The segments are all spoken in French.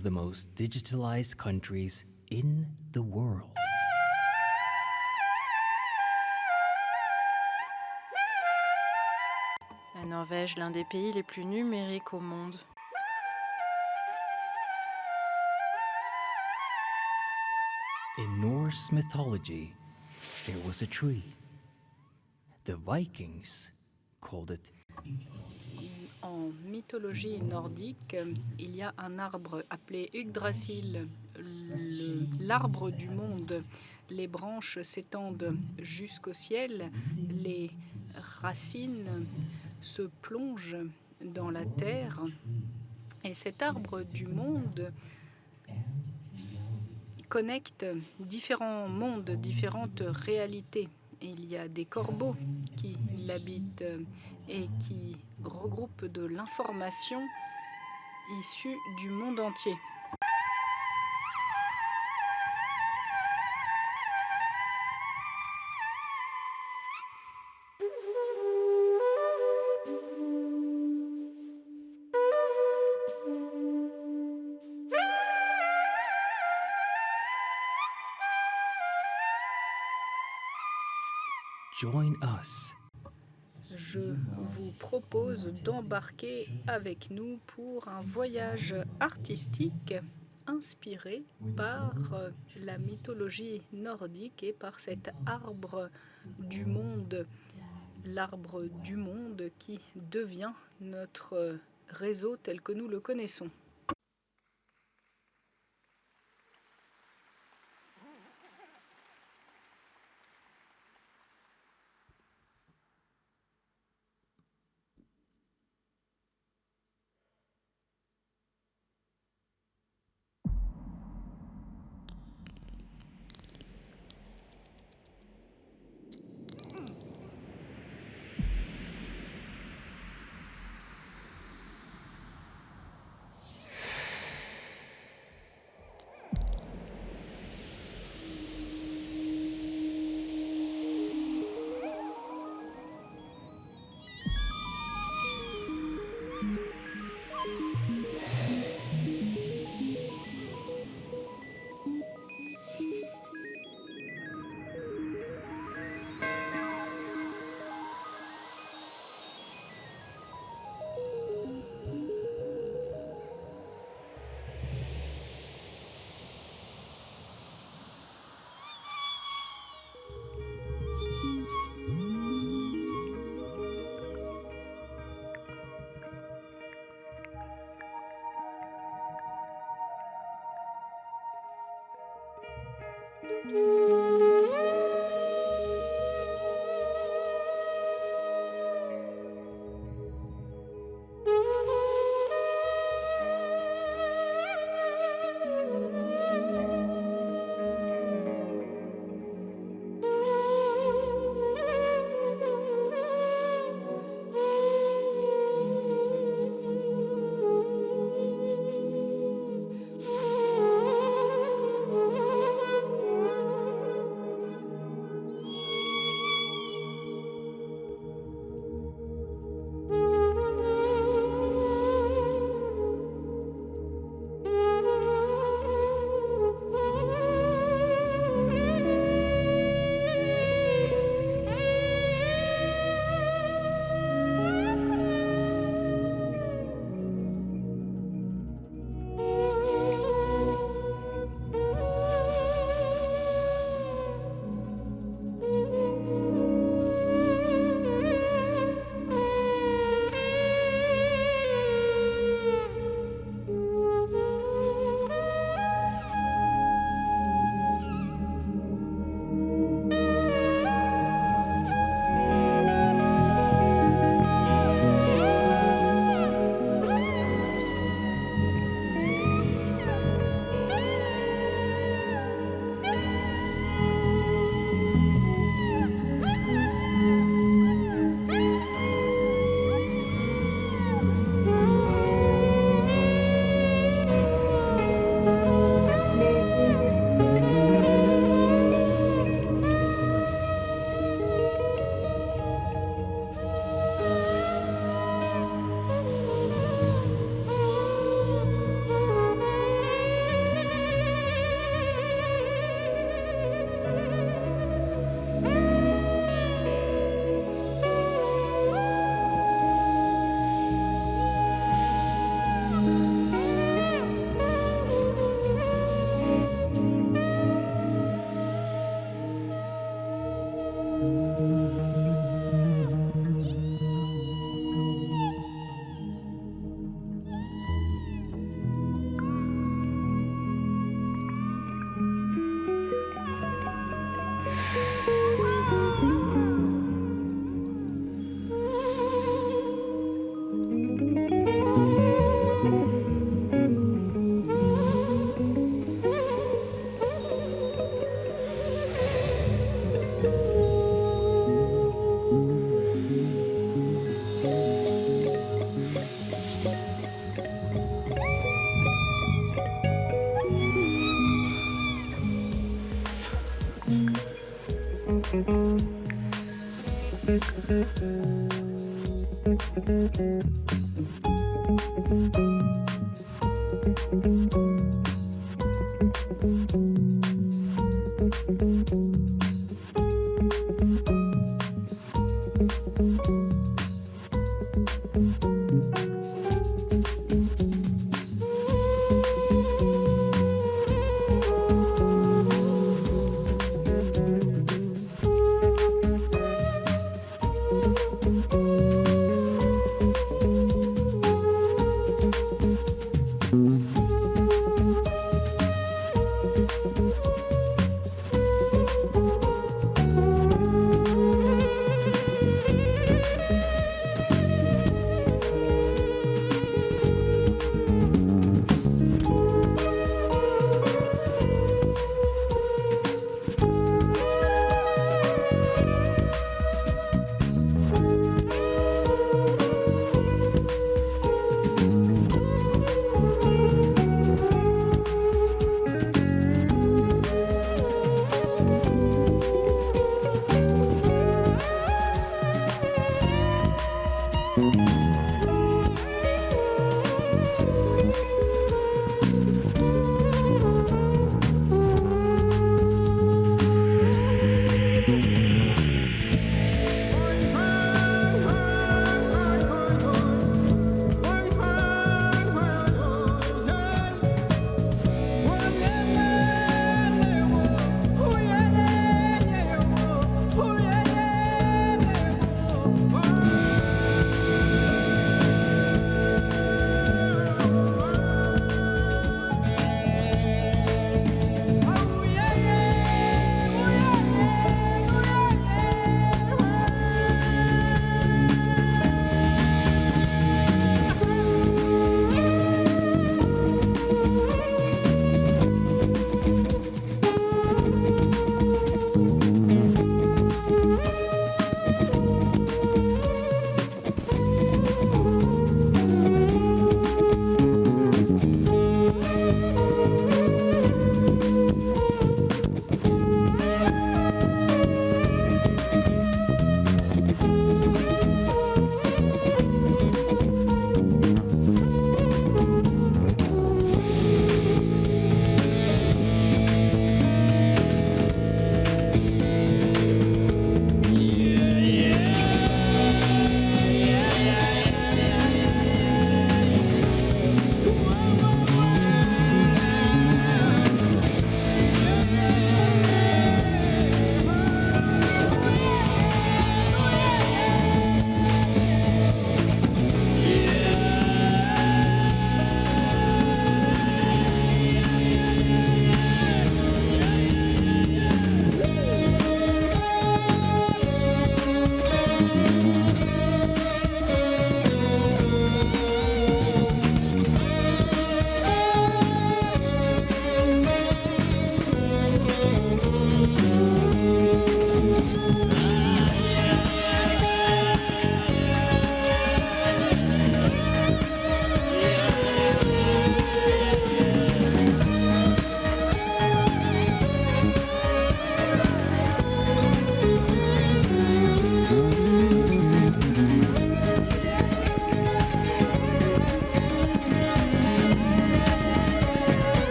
of the most digitalized countries in the world. La Norvège, l'un des pays les plus numériques au monde. In Norse mythology, there was a tree. The Vikings called it. En mythologie nordique, il y a un arbre appelé Yggdrasil, l'arbre du monde. Les branches s'étendent jusqu'au ciel, les racines se plongent dans la terre. Et cet arbre du monde connecte différents mondes, différentes réalités. Il y a des corbeaux qui l'habitent et qui regroupent de l'information issue du monde entier. Join us. Je vous propose d'embarquer avec nous pour un voyage artistique inspiré par la mythologie nordique et par cet arbre du monde, l'arbre du monde qui devient notre réseau tel que nous le connaissons.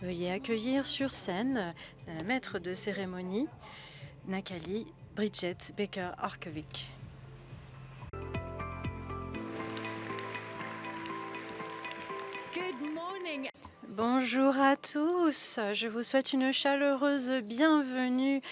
Veuillez accueillir sur scène la maître de cérémonie, Nathalie Bridget Baker-Arkevik. Bonjour à tous, je vous souhaite une chaleureuse bienvenue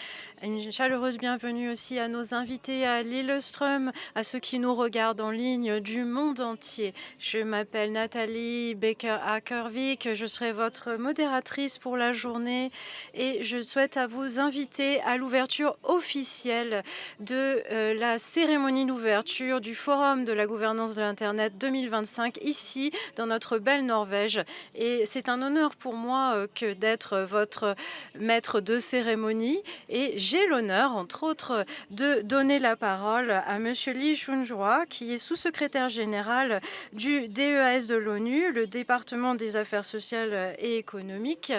aussi à nos invités à Lillestrøm, à ceux qui nous regardent en ligne du monde entier. Je m'appelle Nathalie Baker-Arkevik, je serai votre modératrice pour la journée et je souhaite à vous inviter à l'ouverture officielle de la cérémonie d'ouverture du Forum de la gouvernance de l'Internet 2025 ici dans notre belle Norvège. Et c'est un honneur pour moi que d'être votre maître de cérémonie et j'ai l'honneur, entre autres, de donner la parole à Monsieur Lee Chun-joa, qui est sous-secrétaire général du DEAS de l'ONU, le département des affaires sociales et économiques.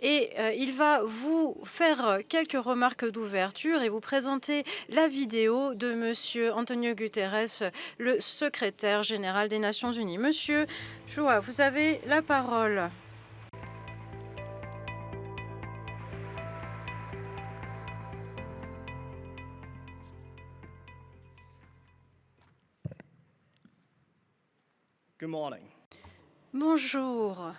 Et il va vous faire quelques remarques d'ouverture et vous présenter la vidéo de Monsieur Antonio Guterres, le secrétaire général des Nations Unies. Monsieur Joa, vous avez la parole. Good morning. Bonjour.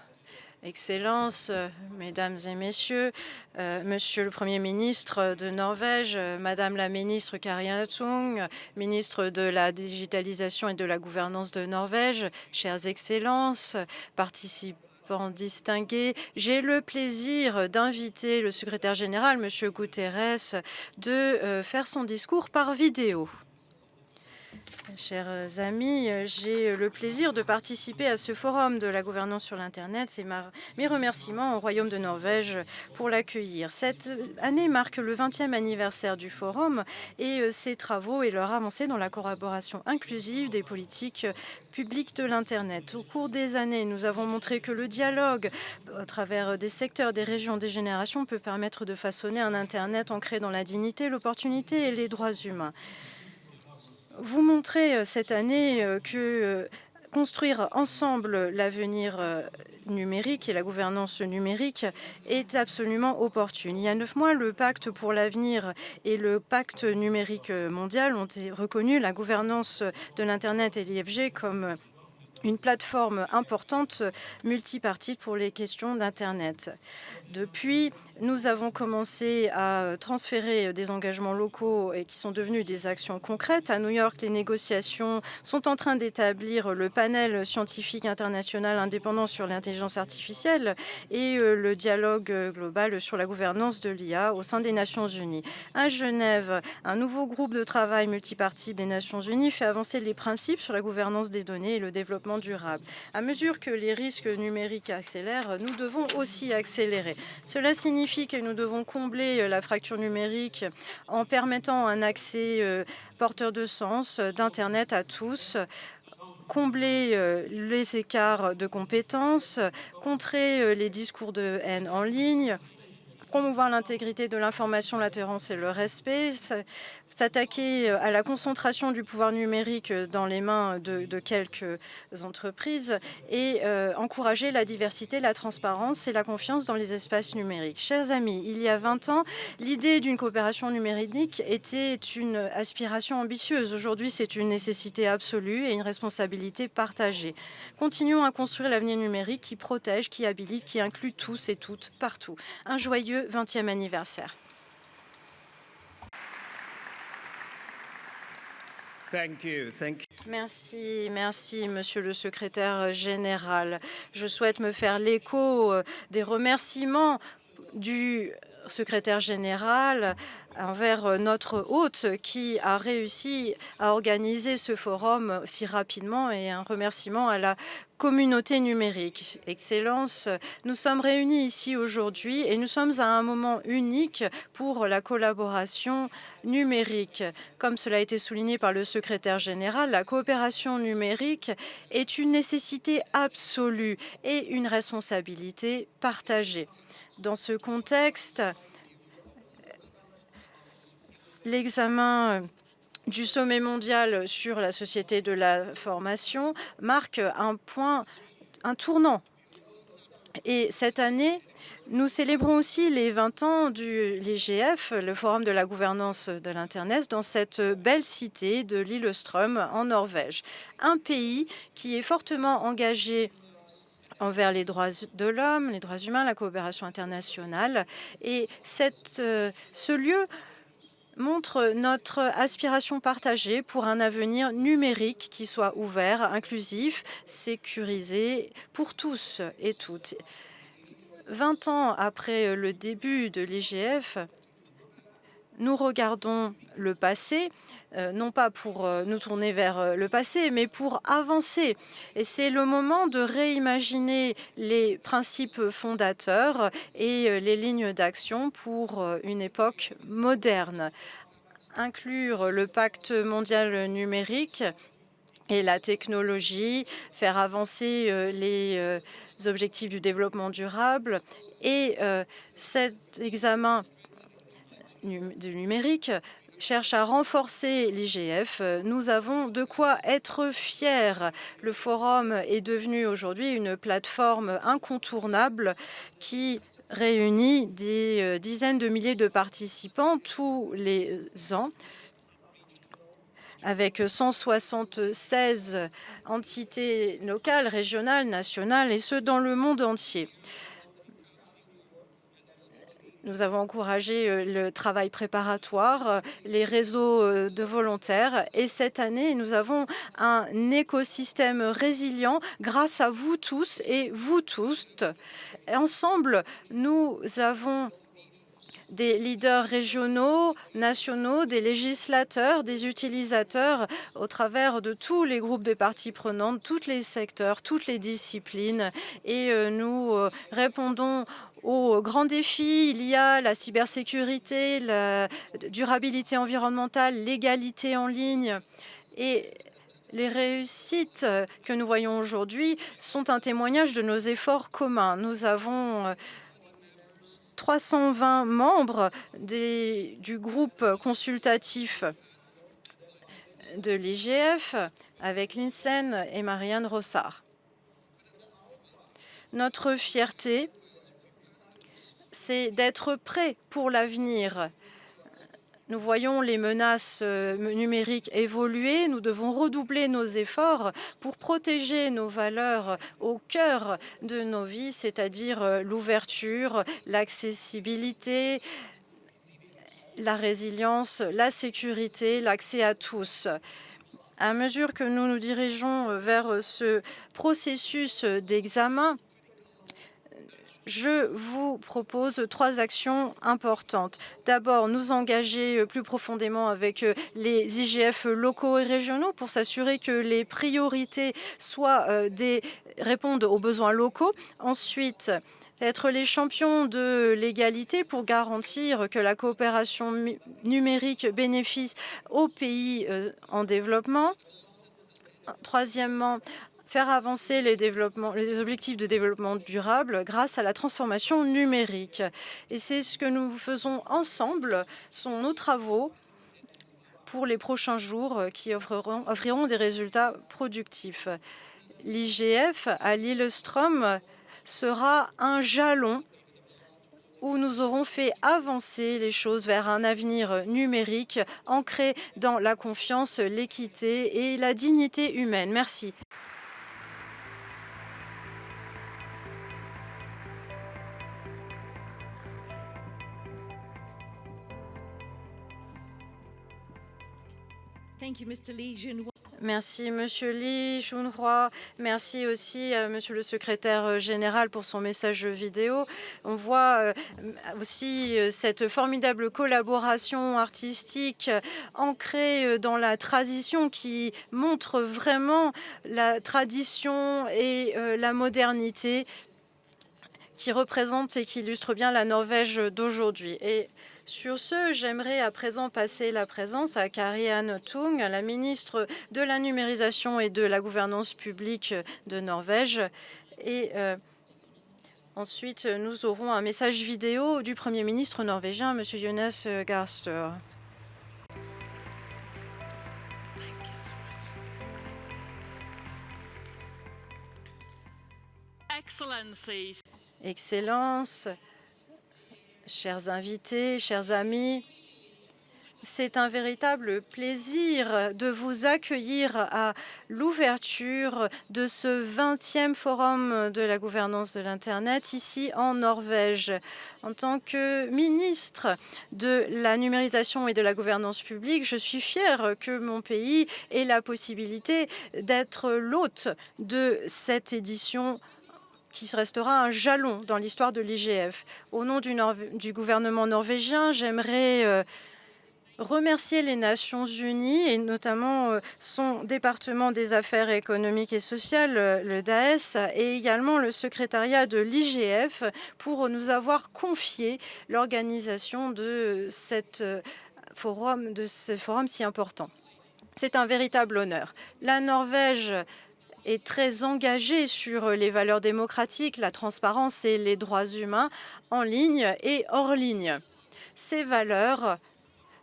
Excellences, Mesdames et Messieurs, Monsieur le Premier ministre de Norvège, Madame la ministre Kari Tung, ministre de la Digitalisation et de la Gouvernance de Norvège, chères Excellences, participants distingués, j'ai le plaisir d'inviter le secrétaire général, Monsieur Guterres, de faire son discours par vidéo. Chers amis, j'ai le plaisir de participer à ce forum de la gouvernance sur l'Internet. C'est mes remerciements au Royaume de Norvège pour l'accueillir. Cette année marque le 20e anniversaire du forum et ses travaux et leur avancée dans la collaboration inclusive des politiques publiques de l'Internet. Au cours des années, nous avons montré que le dialogue à travers des secteurs, des régions, des générations peut permettre de façonner un Internet ancré dans la dignité, l'opportunité et les droits humains. Vous montrez cette année que construire ensemble l'avenir numérique et la gouvernance numérique est absolument opportune. Il y a 9 mois, le pacte pour l'avenir et le pacte numérique mondial ont reconnu la gouvernance de l'Internet et l'IFG comme une plateforme importante multipartite pour les questions d'Internet. Depuis, nous avons commencé à transférer des engagements locaux et qui sont devenus des actions concrètes. À New York, les négociations sont en train d'établir le panel scientifique international indépendant sur l'intelligence artificielle et le dialogue global sur la gouvernance de l'IA au sein des Nations Unies. À Genève, un nouveau groupe de travail multipartite des Nations Unies fait avancer les principes sur la gouvernance des données et le développement durable. À mesure que les risques numériques accélèrent, nous devons aussi accélérer. Cela signifie que nous devons combler la fracture numérique en permettant un accès porteur de sens d'Internet à tous, combler les écarts de compétences, contrer les discours de haine en ligne, promouvoir l'intégrité de l'information, la tolérance et le respect, s'attaquer à la concentration du pouvoir numérique dans les mains de quelques entreprises et encourager la diversité, la transparence et la confiance dans les espaces numériques. Chers amis, il y a 20 ans, l'idée d'une coopération numérique était une aspiration ambitieuse. Aujourd'hui, c'est une nécessité absolue et une responsabilité partagée. Continuons à construire l'avenir numérique qui protège, qui habilite, qui inclut tous et toutes partout. Un joyeux 20e anniversaire. Merci, Monsieur le secrétaire général. Je souhaite me faire l'écho des remerciements du secrétaire général envers notre hôte qui a réussi à organiser ce forum si rapidement et un remerciement à la communauté numérique. Excellences, nous sommes réunis ici aujourd'hui et nous sommes à un moment unique pour la collaboration numérique. Comme cela a été souligné par le secrétaire général, la coopération numérique est une nécessité absolue et une responsabilité partagée. Dans ce contexte, l'examen du sommet mondial sur la société de la formation marque un tournant Et cette année, nous célébrons aussi les 20 ans du l'IGF, le Forum de la gouvernance de l'Internet, dans cette belle cité de Lillestrøm en Norvège. Un pays qui est fortement engagé envers les droits de l'homme, les droits humains, la coopération internationale. Et ce lieu montre notre aspiration partagée pour un avenir numérique qui soit ouvert, inclusif, sécurisé pour tous et toutes. 20 ans après le début de l'IGF, nous regardons le passé, non pas pour nous tourner vers le passé, mais pour avancer. Et c'est le moment de réimaginer les principes fondateurs et les lignes d'action pour une époque moderne. Inclure le pacte mondial numérique et la technologie, faire avancer les objectifs du développement durable. Et cet examen du numérique cherche à renforcer l'IGF. Nous avons de quoi être fiers. Le forum est devenu aujourd'hui une plateforme incontournable qui réunit des dizaines de milliers de participants tous les ans, avec 176 entités locales, régionales, nationales, et ce, dans le monde entier. Nous avons encouragé le travail préparatoire, les réseaux de volontaires, et cette année, nous avons un écosystème résilient grâce à vous tous et vous tous. Ensemble, nous avons des leaders régionaux, nationaux, des législateurs, des utilisateurs au travers de tous les groupes de parties prenantes, tous les secteurs, toutes les disciplines. Et nous répondons aux grands défis. Il y a la cybersécurité, la durabilité environnementale, l'égalité en ligne. Et les réussites que nous voyons aujourd'hui sont un témoignage de nos efforts communs. Nous avons 320 membres du groupe consultatif de l'IGF avec l'INSEN et Marianne Rossard. Notre fierté, c'est d'être prêts pour l'avenir. Nous voyons les menaces numériques évoluer. Nous devons redoubler nos efforts pour protéger nos valeurs au cœur de nos vies, c'est-à-dire l'ouverture, l'accessibilité, la résilience, la sécurité, l'accès à tous. À mesure que nous nous dirigeons vers ce processus d'examen, je vous propose 3 actions importantes. D'abord, nous engager plus profondément avec les IGF locaux et régionaux pour s'assurer que les priorités répondent aux besoins locaux. Ensuite, être les champions de l'égalité pour garantir que la coopération numérique bénéficie aux pays en développement. Troisièmement, faire avancer les objectifs de développement durable grâce à la transformation numérique. Et c'est ce que nous faisons ensemble, ce sont nos travaux pour les prochains jours qui offriront des résultats productifs. L'IGF à Lillestrøm sera un jalon où nous aurons fait avancer les choses vers un avenir numérique ancré dans la confiance, l'équité et la dignité humaine. Merci. Merci, Monsieur Lee Junhua. Merci aussi à Monsieur le secrétaire général pour son message vidéo. On voit aussi cette formidable collaboration artistique ancrée dans la tradition qui montre vraiment la tradition et la modernité qui représente et qui illustre bien la Norvège d'aujourd'hui. Et sur ce, j'aimerais à présent passer la présence à Kari-Anne Tung, la ministre de la numérisation et de la gouvernance publique de Norvège. Et ensuite, nous aurons un message vidéo du Premier ministre norvégien, M. Jonas Gahr Støre. Excellencies. Excellences, chers invités, chers amis, c'est un véritable plaisir de vous accueillir à l'ouverture de ce 20e forum de la gouvernance de l'Internet ici en Norvège. En tant que ministre de la numérisation et de la gouvernance publique, je suis fière que mon pays ait la possibilité d'être l'hôte de cette édition qui restera un jalon dans l'histoire de l'IGF. Au nom du gouvernement norvégien, j'aimerais remercier les Nations Unies et notamment son département des affaires économiques et sociales, le DAES, et également le secrétariat de l'IGF pour nous avoir confié l'organisation de ce forum si important. C'est un véritable honneur. La Norvège est très engagée sur les valeurs démocratiques, la transparence et les droits humains en ligne et hors ligne. Ces valeurs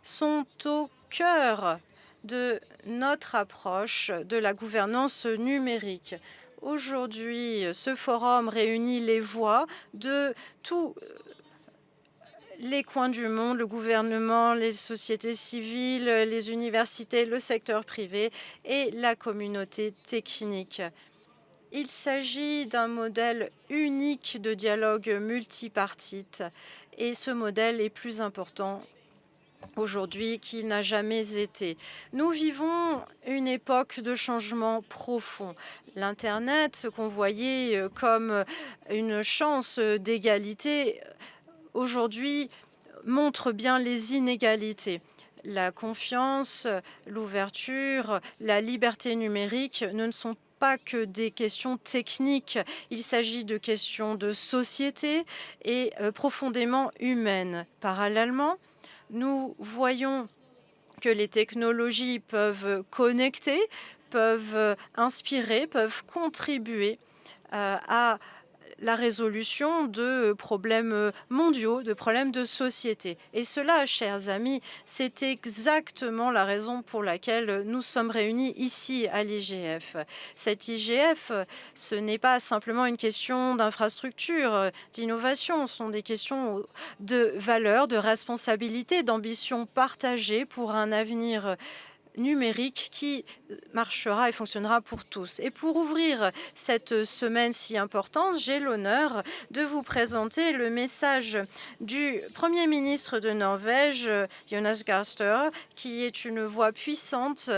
sont au cœur de notre approche de la gouvernance numérique. Aujourd'hui, ce forum réunit les voix de tous les coins du monde, le gouvernement, les sociétés civiles, les universités, le secteur privé et la communauté technique. Il s'agit d'un modèle unique de dialogue multipartite et ce modèle est plus important aujourd'hui qu'il n'a jamais été. Nous vivons une époque de changement profond. L'Internet, ce qu'on voyait comme une chance d'égalité, aujourd'hui montre bien les inégalités. La confiance, l'ouverture, la liberté numérique ne sont pas que des questions techniques. Il s'agit de questions de société et profondément humaines. Parallèlement, nous voyons que les technologies peuvent connecter, peuvent inspirer, peuvent contribuer à la résolution de problèmes mondiaux, de problèmes de société. Et cela, chers amis, c'est exactement la raison pour laquelle nous sommes réunis ici à l'IGF. Cette IGF, ce n'est pas simplement une question d'infrastructure, d'innovation, ce sont des questions de valeurs, de responsabilité, d'ambition partagée pour un avenir numérique qui marchera et fonctionnera pour tous. Et pour ouvrir cette semaine si importante, j'ai l'honneur de vous présenter le message du Premier ministre de Norvège, Jonas Gahr Støre, qui est une voix puissante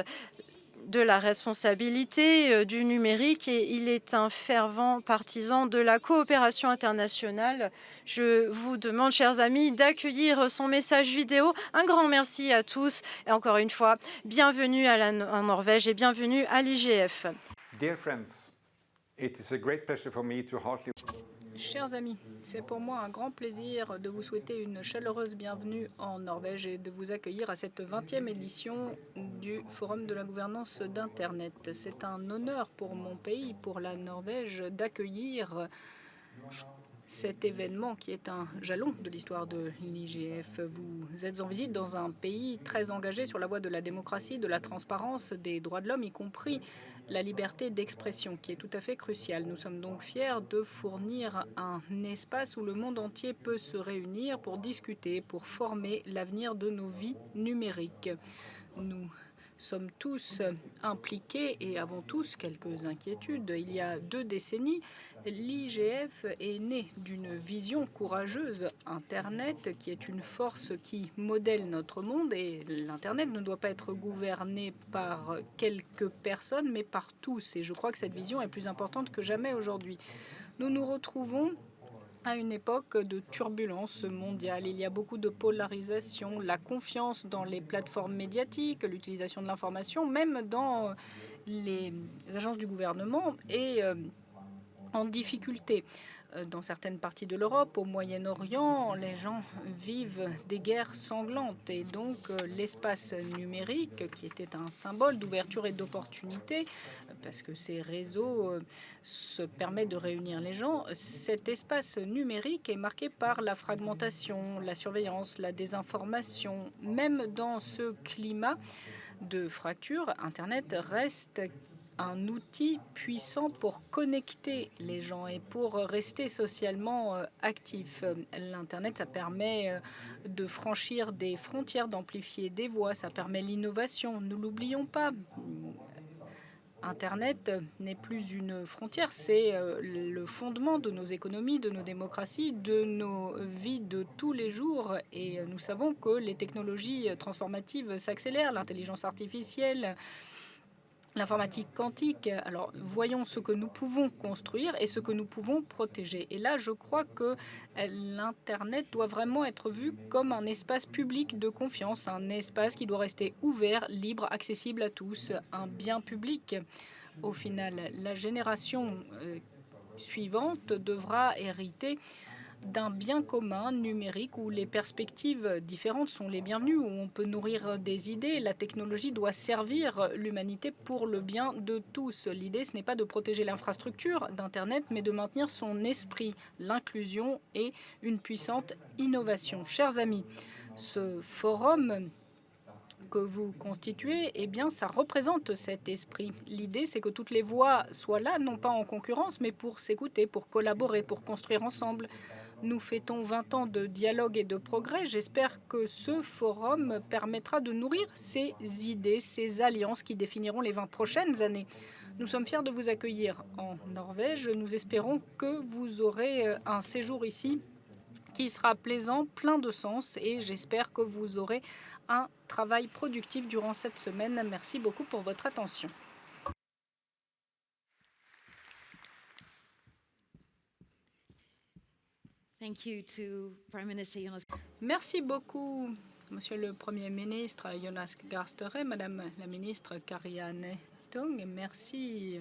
de la responsabilité du numérique et il est un fervent partisan de la coopération internationale. Je vous demande, chers amis, d'accueillir son message vidéo. Un grand merci à tous et encore une fois, bienvenue en Norvège et bienvenue à l'IGF. Dear friends, it is a great pleasure for me to heartily Chers amis, c'est pour moi un grand plaisir de vous souhaiter une chaleureuse bienvenue en Norvège et de vous accueillir à cette 20e édition du Forum de la gouvernance d'Internet. C'est un honneur pour mon pays, pour la Norvège, d'accueillir cet événement qui est un jalon de l'histoire de l'IGF. Vous êtes en visite dans un pays très engagé sur la voie de la démocratie, de la transparence, des droits de l'homme, y compris la liberté d'expression, qui est tout à fait cruciale. Nous sommes donc fiers de fournir un espace où le monde entier peut se réunir pour discuter, pour former l'avenir de nos vies numériques. Nous sommes tous impliqués et avons tous quelques inquiétudes. Il y a 2 décennies, l'IGF est né d'une vision courageuse Internet, qui est une force qui modèle notre monde. Et l'Internet ne doit pas être gouverné par quelques personnes, mais par tous. Et je crois que cette vision est plus importante que jamais aujourd'hui. Nous nous retrouvons à une époque de turbulence mondiale. Il y a beaucoup de polarisation, la confiance dans les plateformes médiatiques, l'utilisation de l'information, même dans les agences du gouvernement, est en difficulté. Dans certaines parties de l'Europe, au Moyen-Orient, les gens vivent des guerres sanglantes. Et donc l'espace numérique, qui était un symbole d'ouverture et d'opportunité, parce que ces réseaux se permettent de réunir les gens, cet espace numérique est marqué par la fragmentation, la surveillance, la désinformation. Même dans ce climat de fracture, Internet reste un outil puissant pour connecter les gens et pour rester socialement actifs. L'Internet, ça permet de franchir des frontières, d'amplifier des voix, ça permet l'innovation. Nous l'oublions pas. Internet n'est plus une frontière, c'est le fondement de nos économies, de nos démocraties, de nos vies de tous les jours. Et nous savons que les technologies transformatives s'accélèrent, l'intelligence artificielle, l'informatique quantique. Alors, voyons ce que nous pouvons construire et ce que nous pouvons protéger. Et là, je crois que l'Internet doit vraiment être vu comme un espace public de confiance, un espace qui doit rester ouvert, libre, accessible à tous, un bien public. Au final, la génération suivante devra hériter d'un bien commun numérique où les perspectives différentes sont les bienvenues, où on peut nourrir des idées. La technologie doit servir l'humanité pour le bien de tous. L'idée, ce n'est pas de protéger l'infrastructure d'Internet, mais de maintenir son esprit, l'inclusion et une puissante innovation. Chers amis, ce forum que vous constituez, eh bien, ça représente cet esprit. L'idée, c'est que toutes les voix soient là, non pas en concurrence, mais pour s'écouter, pour collaborer, pour construire ensemble. Nous fêtons 20 ans de dialogue et de progrès. J'espère que ce forum permettra de nourrir ces idées, ces alliances qui définiront les 20 prochaines années. Nous sommes fiers de vous accueillir en Norvège. Nous espérons que vous aurez un séjour ici qui sera plaisant, plein de sens, et j'espère que vous aurez un travail productif durant cette semaine. Merci beaucoup pour votre attention. Merci beaucoup, Monsieur le Premier ministre Jonas Gahr Støre, Madame la ministre Karianne Tung. Merci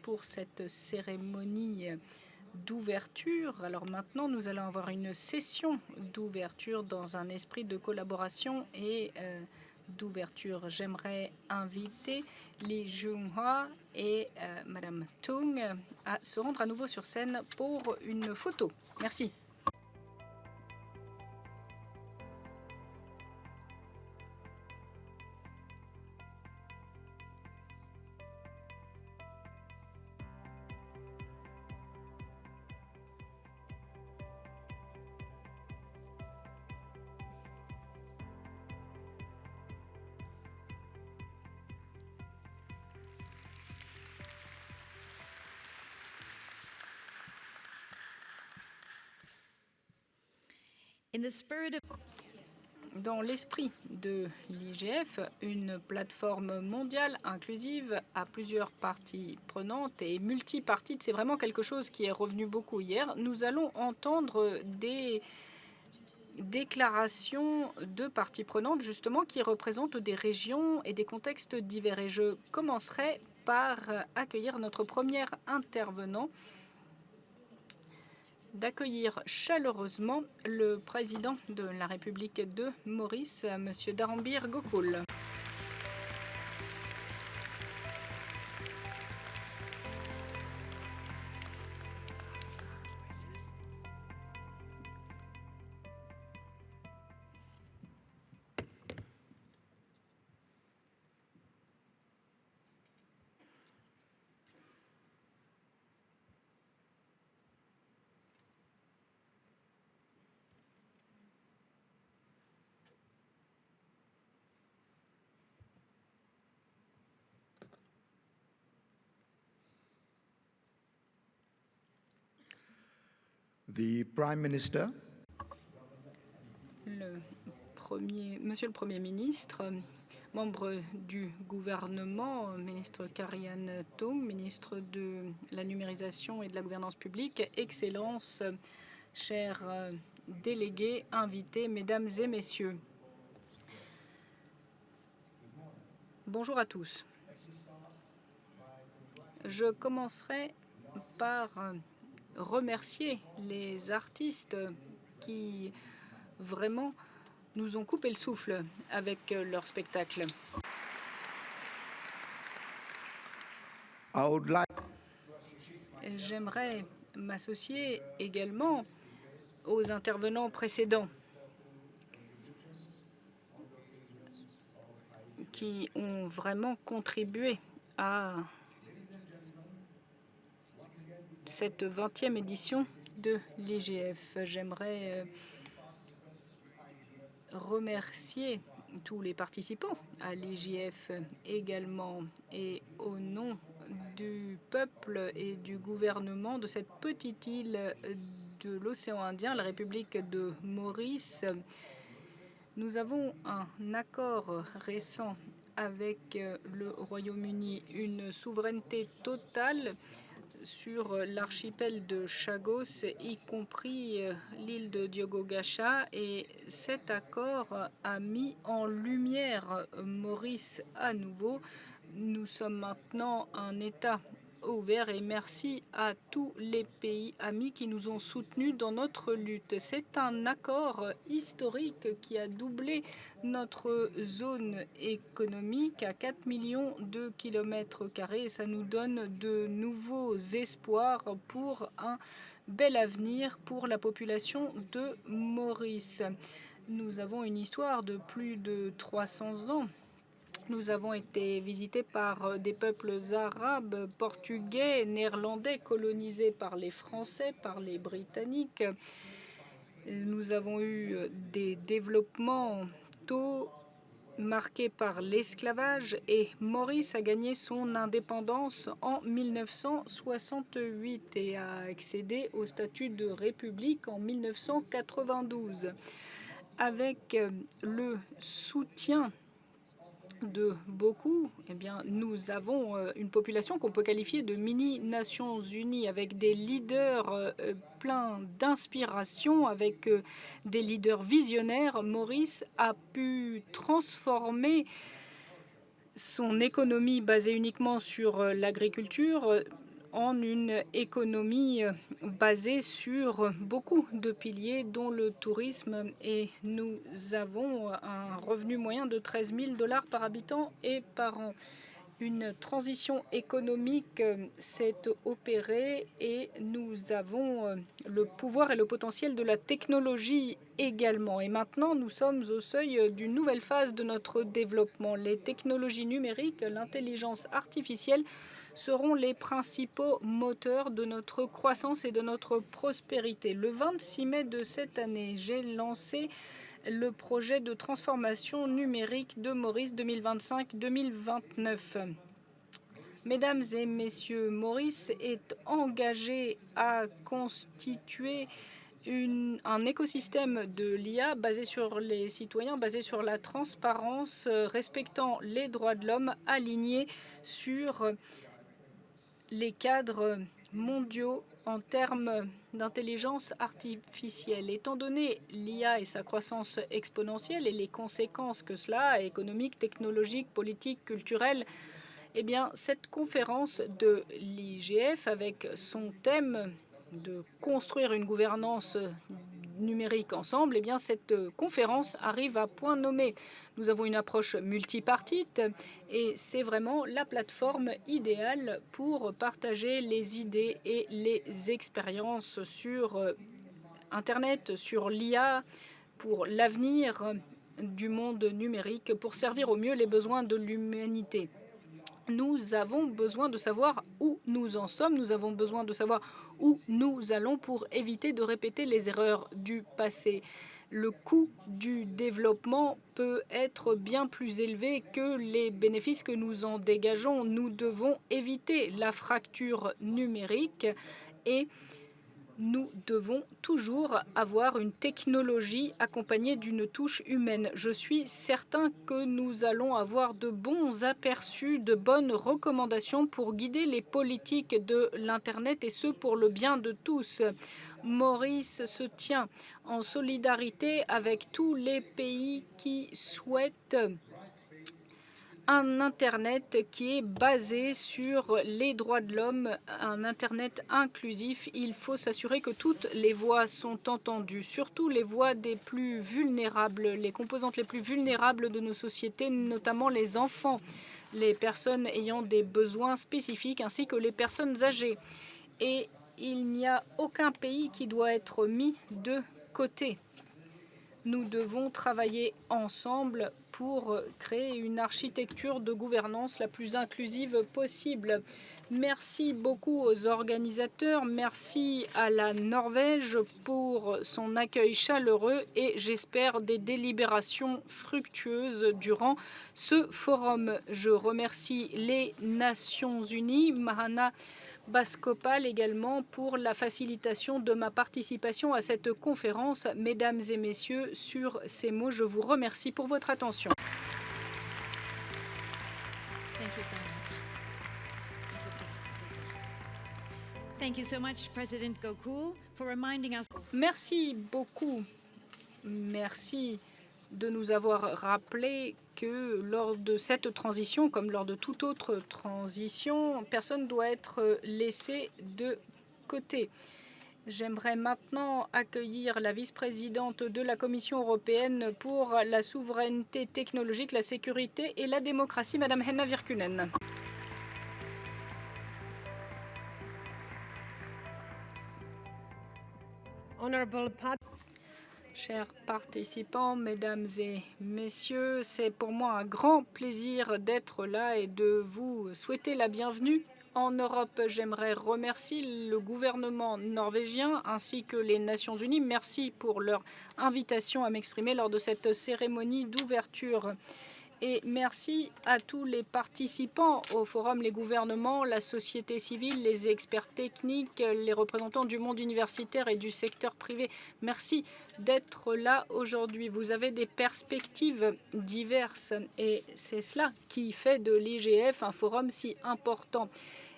pour cette cérémonie d'ouverture. Alors maintenant, nous allons avoir une session d'ouverture dans un esprit de collaboration et d'ouverture. J'aimerais inviter Lee Jung-hwa et Madame Tung à se rendre à nouveau sur scène pour une photo. Merci. Dans l'esprit de l'IGF, une plateforme mondiale inclusive à plusieurs parties prenantes et multipartite, c'est vraiment quelque chose qui est revenu beaucoup hier. Nous allons entendre des déclarations de parties prenantes, justement, qui représentent des régions et des contextes divers. Et je commencerai par accueillir notre premier intervenant, d'accueillir chaleureusement le président de la République de Maurice, M. Dharambir Gokul. The Prime Minister. Monsieur le Premier ministre, membre du gouvernement, ministre Karianne Tung, ministre de la numérisation et de la gouvernance publique, Excellences, chers délégués, invités, mesdames et messieurs. Bonjour à tous. Je commencerai par remercier les artistes qui vraiment nous ont coupé le souffle avec leur spectacle. J'aimerais m'associer également aux intervenants précédents qui ont vraiment contribué à cette 20e édition de l'IGF. J'aimerais remercier tous les participants à l'IGF également, et au nom du peuple et du gouvernement de cette petite île de l'océan Indien, la République de Maurice. Nous avons un accord récent avec le Royaume-Uni, une souveraineté totale sur l'archipel de Chagos, y compris l'île de Diogo Gacha, et cet accord a mis en lumière Maurice à nouveau. Nous sommes maintenant un État ouvert, et merci à tous les pays amis qui nous ont soutenus dans notre lutte. C'est un accord historique qui a doublé notre zone économique à 4 millions de kilomètres carrés, et ça nous donne de nouveaux espoirs pour un bel avenir pour la population de Maurice. Nous avons une histoire de plus de 300 ans. Nous avons été visités par des peuples arabes, portugais, néerlandais, colonisés par les Français, par les Britanniques. Nous avons eu des développements tôt marqués par l'esclavage, et Maurice a gagné son indépendance en 1968 et a accédé au statut de république en 1992. Avec le soutien de beaucoup, eh bien, nous avons une population qu'on peut qualifier de mini-Nations Unies, avec des leaders pleins d'inspiration, avec des leaders visionnaires. Maurice a pu transformer son économie basée uniquement sur l'agriculture en une économie basée sur beaucoup de piliers, dont le tourisme, et nous avons un revenu moyen de 13 000 $ par habitant et par an. Une transition économique s'est opérée, et nous avons le pouvoir et le potentiel de la technologie également. Et maintenant, nous sommes au seuil d'une nouvelle phase de notre développement. Les technologies numériques, l'intelligence artificielle seront les principaux moteurs de notre croissance et de notre prospérité. Le 26 mai de cette année, j'ai lancé le projet de transformation numérique de Maurice 2025-2029. Mesdames et messieurs, Maurice est engagé à constituer un écosystème de l'IA basé sur les citoyens, basé sur la transparence, respectant les droits de l'homme, aligné sur les cadres mondiaux en termes d'intelligence artificielle. Étant donné l'IA et sa croissance exponentielle et les conséquences que cela a, économiques, technologiques, politiques, culturelles, eh bien, cette conférence de l'IGF, avec son thème de construire une gouvernance numérique ensemble, eh bien, cette conférence arrive à point nommé. Nous avons une approche multipartite, et c'est vraiment la plateforme idéale pour partager les idées et les expériences sur Internet, sur l'IA, pour l'avenir du monde numérique, pour servir au mieux les besoins de l'humanité. Nous avons besoin de savoir où nous en sommes, nous avons besoin de savoir où nous allons pour éviter de répéter les erreurs du passé. Le coût du développement peut être bien plus élevé que les bénéfices que nous en dégageons. Nous devons éviter la fracture numérique, et nous devons toujours avoir une technologie accompagnée d'une touche humaine. Je suis certain que nous allons avoir de bons aperçus, de bonnes recommandations pour guider les politiques de l'Internet, et ce pour le bien de tous. Maurice se tient en solidarité avec tous les pays qui souhaitent un Internet qui est basé sur les droits de l'homme, un Internet inclusif. Il faut s'assurer que toutes les voix sont entendues, surtout les voix des plus vulnérables, les composantes les plus vulnérables de nos sociétés, notamment les enfants, les personnes ayant des besoins spécifiques, ainsi que les personnes âgées. Et il n'y a aucun pays qui doit être mis de côté. Nous devons travailler ensemble pour créer une architecture de gouvernance la plus inclusive possible. Merci beaucoup aux organisateurs, merci à la Norvège pour son accueil chaleureux et j'espère des délibérations fructueuses durant ce forum. Je remercie les Nations Unies, Mahana Baskopal également pour la facilitation de ma participation à cette conférence. Mesdames et messieurs, sur ces mots, je vous remercie pour votre attention. Thank you so much, President Gokul, for reminding us. Merci beaucoup. Merci de nous avoir rappelé que lors de cette transition, comme lors de toute autre transition, personne ne doit être laissé de côté. J'aimerais maintenant accueillir la vice-présidente de la Commission européenne pour la souveraineté technologique, la sécurité et la démocratie, Madame Henna Virkkunen. Chers participants, mesdames et messieurs, c'est pour moi un grand plaisir d'être là et de vous souhaiter la bienvenue. En Europe, j'aimerais remercier le gouvernement norvégien ainsi que les Nations Unies. Merci pour leur invitation à m'exprimer lors de cette cérémonie d'ouverture. Et merci à tous les participants au forum, les gouvernements, la société civile, les experts techniques, les représentants du monde universitaire et du secteur privé. Merci d'être là aujourd'hui. Vous avez des perspectives diverses et c'est cela qui fait de l'IGF un forum si important.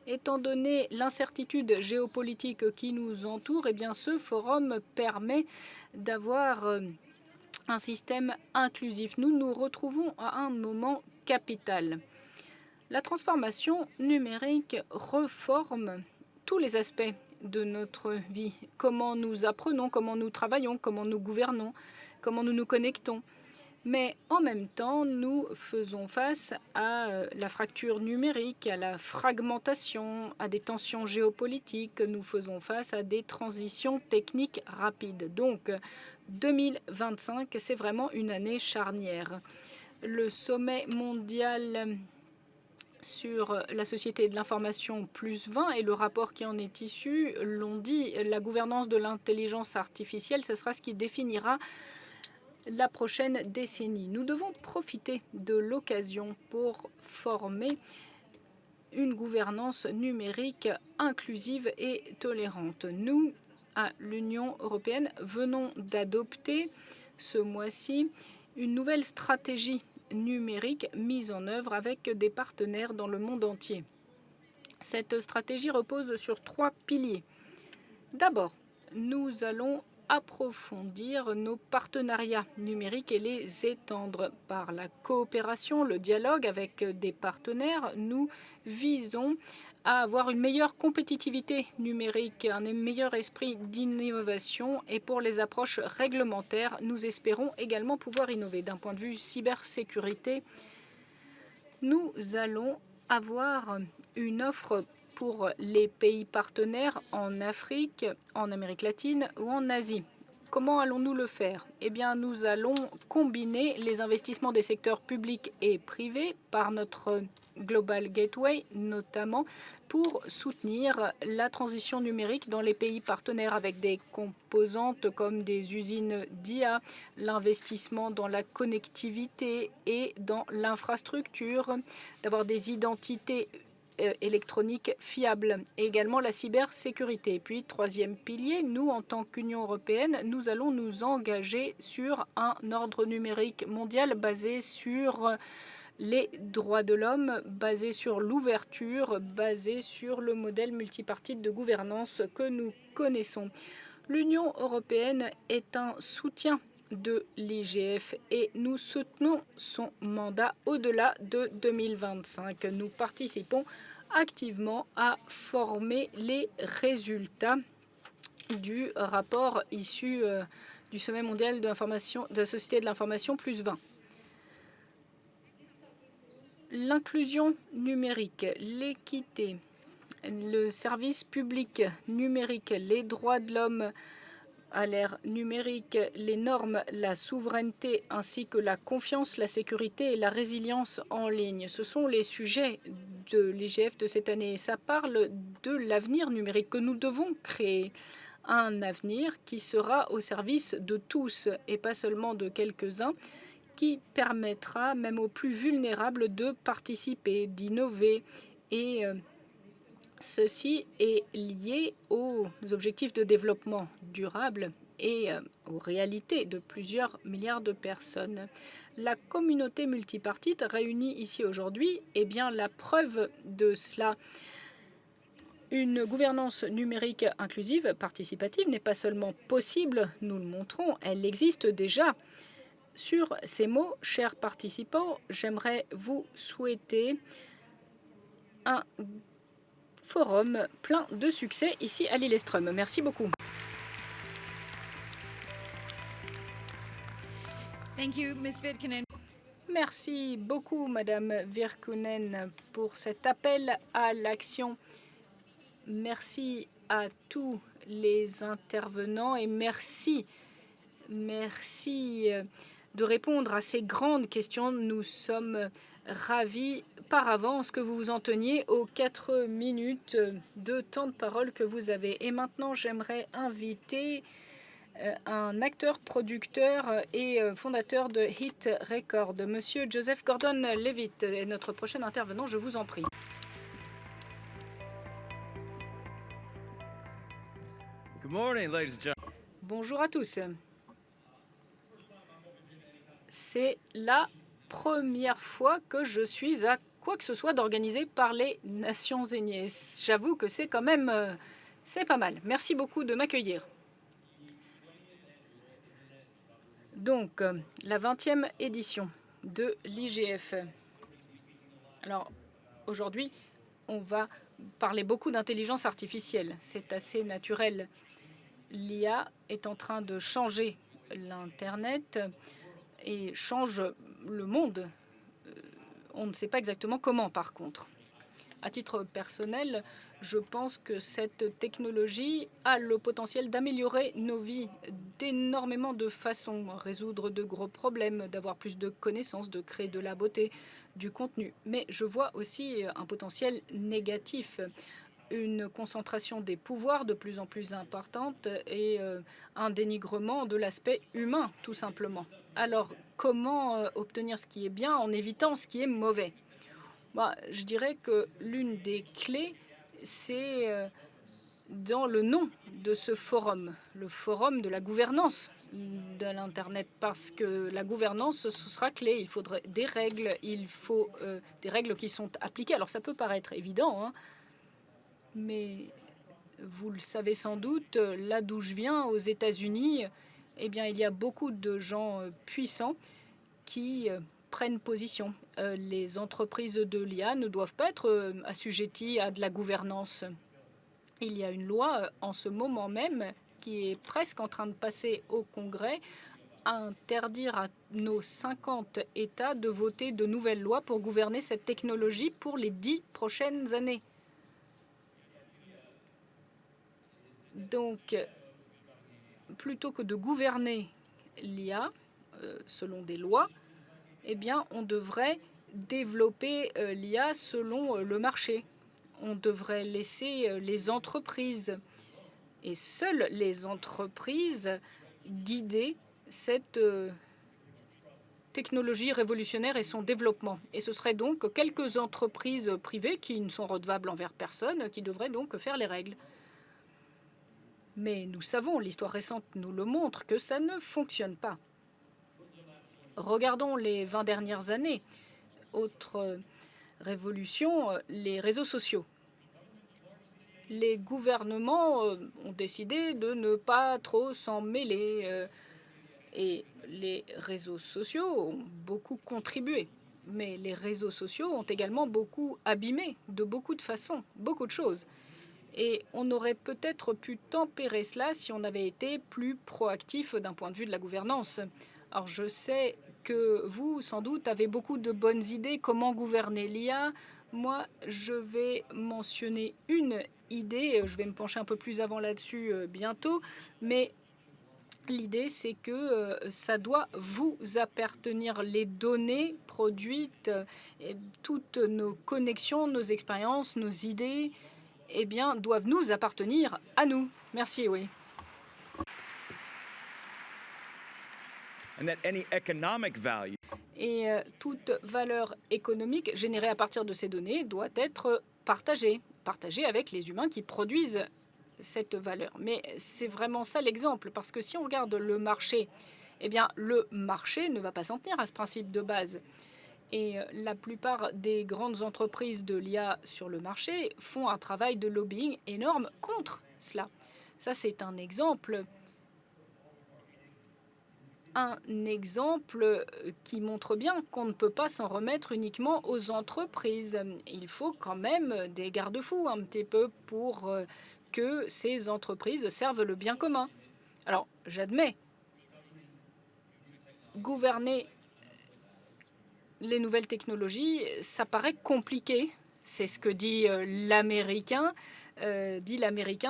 Étant donné l'incertitude géopolitique qui nous entoure, eh bien, ce forum permet d'avoir un système inclusif. Nous nous retrouvons à un moment capital. La transformation numérique reforme tous les aspects de notre vie. Comment nous apprenons, comment nous travaillons, comment nous gouvernons, comment nous nous connectons. Mais en même temps, nous faisons face à la fracture numérique, à la fragmentation, à des tensions géopolitiques. Nous faisons face à des transitions techniques rapides. Donc, 2025, c'est vraiment une année charnière. Le sommet mondial sur la société de l'information plus 20 et le rapport qui en est issu l'ont dit, la gouvernance de l'intelligence artificielle, ce sera ce qui définira la prochaine décennie. Nous devons profiter de l'occasion pour former une gouvernance numérique inclusive et tolérante. Nous, à l'Union européenne, venons d'adopter ce mois-ci une nouvelle stratégie numérique mise en œuvre avec des partenaires dans le monde entier. Cette stratégie repose sur 3 piliers. D'abord, nous allons approfondir nos partenariats numériques et les étendre par la coopération, le dialogue avec des partenaires. Nous visons à avoir une meilleure compétitivité numérique, un meilleur esprit d'innovation et pour les approches réglementaires, nous espérons également pouvoir innover. D'un point de vue cybersécurité, nous allons avoir une offre pour les pays partenaires en Afrique, en Amérique latine ou en Asie. Comment allons-nous le faire? Eh bien, nous allons combiner les investissements des secteurs publics et privés par notre Global Gateway, notamment pour soutenir la transition numérique dans les pays partenaires avec des composantes comme des usines d'IA, l'investissement dans la connectivité et dans l'infrastructure, d'avoir des identités électronique fiable et également la cybersécurité. Et puis, troisième pilier, nous, en tant qu'Union européenne, nous allons nous engager sur un ordre numérique mondial basé sur les droits de l'homme, basé sur l'ouverture, basé sur le modèle multipartite de gouvernance que nous connaissons. L'Union européenne est un soutien de l'IGF et nous soutenons son mandat au-delà de 2025. Nous participons activement à former les résultats du rapport issu du sommet mondial de la société de l'information plus 20. L'inclusion numérique, l'équité, le service public numérique, les droits de l'homme à l'ère numérique, les normes, la souveraineté ainsi que la confiance, la sécurité et la résilience en ligne. Ce sont les sujets de l'IGF de cette année. Ça parle de l'avenir numérique que nous devons créer. Un avenir qui sera au service de tous et pas seulement de quelques-uns, qui permettra même aux plus vulnérables de participer, d'innover. Et ceci est lié aux objectifs de développement durable et aux réalités de plusieurs milliards de personnes. La communauté multipartite réunie ici aujourd'hui est bien la preuve de cela. Une gouvernance numérique inclusive, participative, n'est pas seulement possible, nous le montrons, elle existe déjà. Sur ces mots, chers participants, j'aimerais vous souhaiter un forum plein de succès ici à Lillestrøm. Merci beaucoup. Thank you, Ms. Virkkunen. Merci beaucoup, Madame Virkkunen, pour cet appel à l'action. Merci à tous les intervenants et merci de répondre à ces grandes questions. Nous sommes ravis par avance que vous vous en teniez aux 4 minutes de temps de parole que vous avez. Et maintenant, j'aimerais inviter un acteur, producteur et fondateur de Hit Record, Monsieur Joseph Gordon-Levitt, est notre prochain intervenant. Je vous en prie. Good morning, ladies and gentlemen. Bonjour à tous. C'est la première fois que je suis à quoi que ce soit d'organisé par les Nations Unies. J'avoue que c'est quand même c'est pas mal. Merci beaucoup de m'accueillir. Donc, la 20e édition de l'IGF. Alors, aujourd'hui, on va parler beaucoup d'intelligence artificielle. C'est assez naturel. L'IA est en train de changer l'Internet et change le monde. On ne sait pas exactement comment, par contre. À titre personnel, je pense que cette technologie a le potentiel d'améliorer nos vies d'énormément de façons, résoudre de gros problèmes, d'avoir plus de connaissances, de créer de la beauté, du contenu. Mais je vois aussi un potentiel négatif, une concentration des pouvoirs de plus en plus importante et un dénigrement de l'aspect humain, tout simplement. Alors, comment obtenir ce qui est bien en évitant ce qui est mauvais? Je dirais que l'une des clés, c'est dans le nom de ce forum, le forum de la gouvernance de l'Internet, parce que la gouvernance, ce sera clé. Il faudrait des règles, il faut des règles qui sont appliquées. Alors, ça peut paraître évident, hein, mais vous le savez sans doute, là d'où je viens, aux États-Unis, eh bien, il y a beaucoup de gens puissants qui prennent position. Les entreprises de l'IA ne doivent pas être assujetties à de la gouvernance. Il y a une loi en ce moment même qui est presque en train de passer au Congrès à interdire à nos 50 États de voter de nouvelles lois pour gouverner cette technologie pour les 10 prochaines années. Donc, plutôt que de gouverner l'IA selon des lois, eh bien, on devrait développer l'IA selon le marché. On devrait laisser les entreprises, et seules les entreprises, guider cette technologie révolutionnaire et son développement. Et ce serait donc quelques entreprises privées qui ne sont redevables envers personne, qui devraient donc faire les règles. Mais nous savons, l'histoire récente nous le montre, que ça ne fonctionne pas. Regardons les 20 dernières années. Autre révolution, les réseaux sociaux. Les gouvernements ont décidé de ne pas trop s'en mêler. Et les réseaux sociaux ont beaucoup contribué. Mais les réseaux sociaux ont également beaucoup abîmé de beaucoup de façons, beaucoup de choses. Et on aurait peut-être pu tempérer cela si on avait été plus proactif d'un point de vue de la gouvernance. Alors je sais que vous, sans doute, avez beaucoup de bonnes idées comment gouverner l'IA. Moi, je vais mentionner une idée. Je vais me pencher un peu plus avant là-dessus bientôt. Mais L'idée, c'est que ça doit vous appartenir. Les données produites, et toutes nos connexions, nos expériences, nos idées, eh bien, doivent nous appartenir à nous. Merci, oui. And that any economic value Et toute valeur économique générée à partir de ces données doit être partagée avec les humains qui produisent cette valeur. Mais c'est vraiment ça l'exemple, parce que si on regarde le marché, eh bien, le marché ne va pas s'en tenir à ce principe de base. Et la plupart des grandes entreprises de l'IA sur le marché font un travail de lobbying énorme contre cela. Ça, c'est un exemple qui montre bien qu'on ne peut pas s'en remettre uniquement aux entreprises. Il faut quand même des garde-fous un petit peu pour que ces entreprises servent le bien commun. Alors, j'admets, gouverner les nouvelles technologies, ça paraît compliqué. C'est ce que dit l'Américain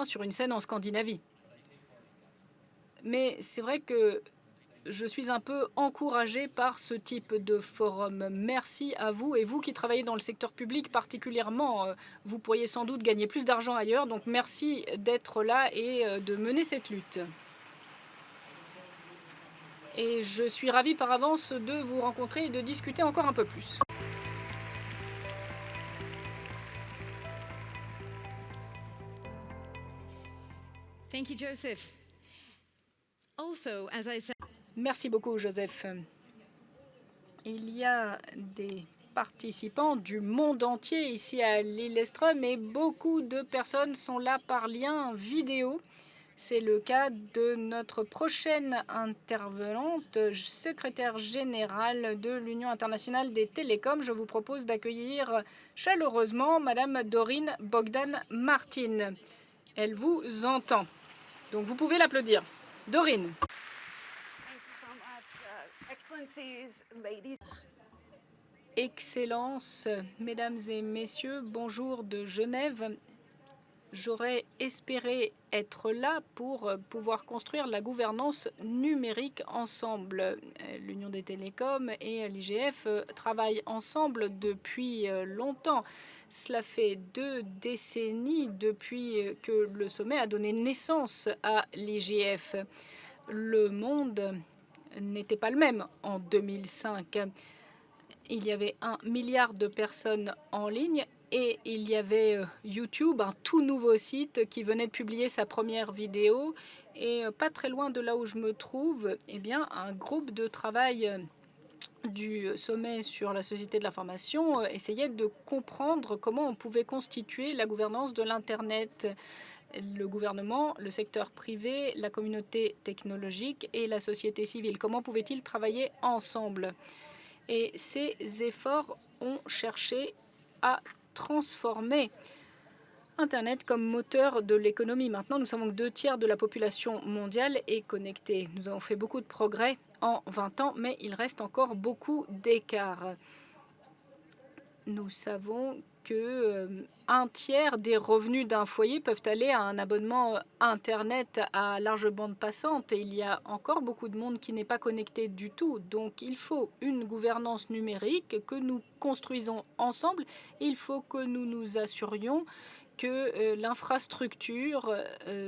sur une scène en Scandinavie. Mais c'est vrai que je suis un peu encouragée par ce type de forum. Merci à vous, et vous qui travaillez dans le secteur public particulièrement, vous pourriez sans doute gagner plus d'argent ailleurs. Donc merci d'être là et de mener cette lutte. Et je suis ravie par avance de vous rencontrer et de discuter encore un peu plus. Thank you, Joseph. Also, as I said, Merci beaucoup, Joseph. Il y a des participants du monde entier ici à Lillestrøm et beaucoup de personnes sont là par lien vidéo. C'est le cas de notre prochaine intervenante, secrétaire générale de l'Union internationale des télécoms. Je vous propose d'accueillir chaleureusement Madame Doreen Bogdan Martin. Elle vous entend. Donc vous pouvez l'applaudir. Doreen. Excellences, mesdames et messieurs, bonjour de Genève. J'aurais espéré être là pour pouvoir construire la gouvernance numérique ensemble. L'Union des télécoms et l'IGF travaillent ensemble depuis longtemps. Cela fait 2 décennies depuis que le sommet a donné naissance à l'IGF. Le monde n'était pas le même en 2005. Il y avait 1 milliard de personnes en ligne et il y avait YouTube, un tout nouveau site qui venait de publier sa première vidéo. Et pas très loin de là où je me trouve, eh bien, un groupe de travail du sommet sur la société de l'information essayait de comprendre comment on pouvait constituer la gouvernance de l'Internet. Le gouvernement, le secteur privé, la communauté technologique et la société civile. Comment pouvaient-ils travailler ensemble? Et ces efforts ont cherché à transformer Internet comme moteur de l'économie. Maintenant, nous savons que 2 tiers de la population mondiale est connectée. Nous avons fait beaucoup de progrès en 20 ans, mais il reste encore beaucoup d'écart. Nous savons que 1 tiers des revenus d'un foyer peuvent aller à un abonnement Internet à large bande passante. Et il y a encore beaucoup de monde qui n'est pas connecté du tout. Donc il faut une gouvernance numérique que nous construisons ensemble. Il faut que nous nous assurions que l'infrastructure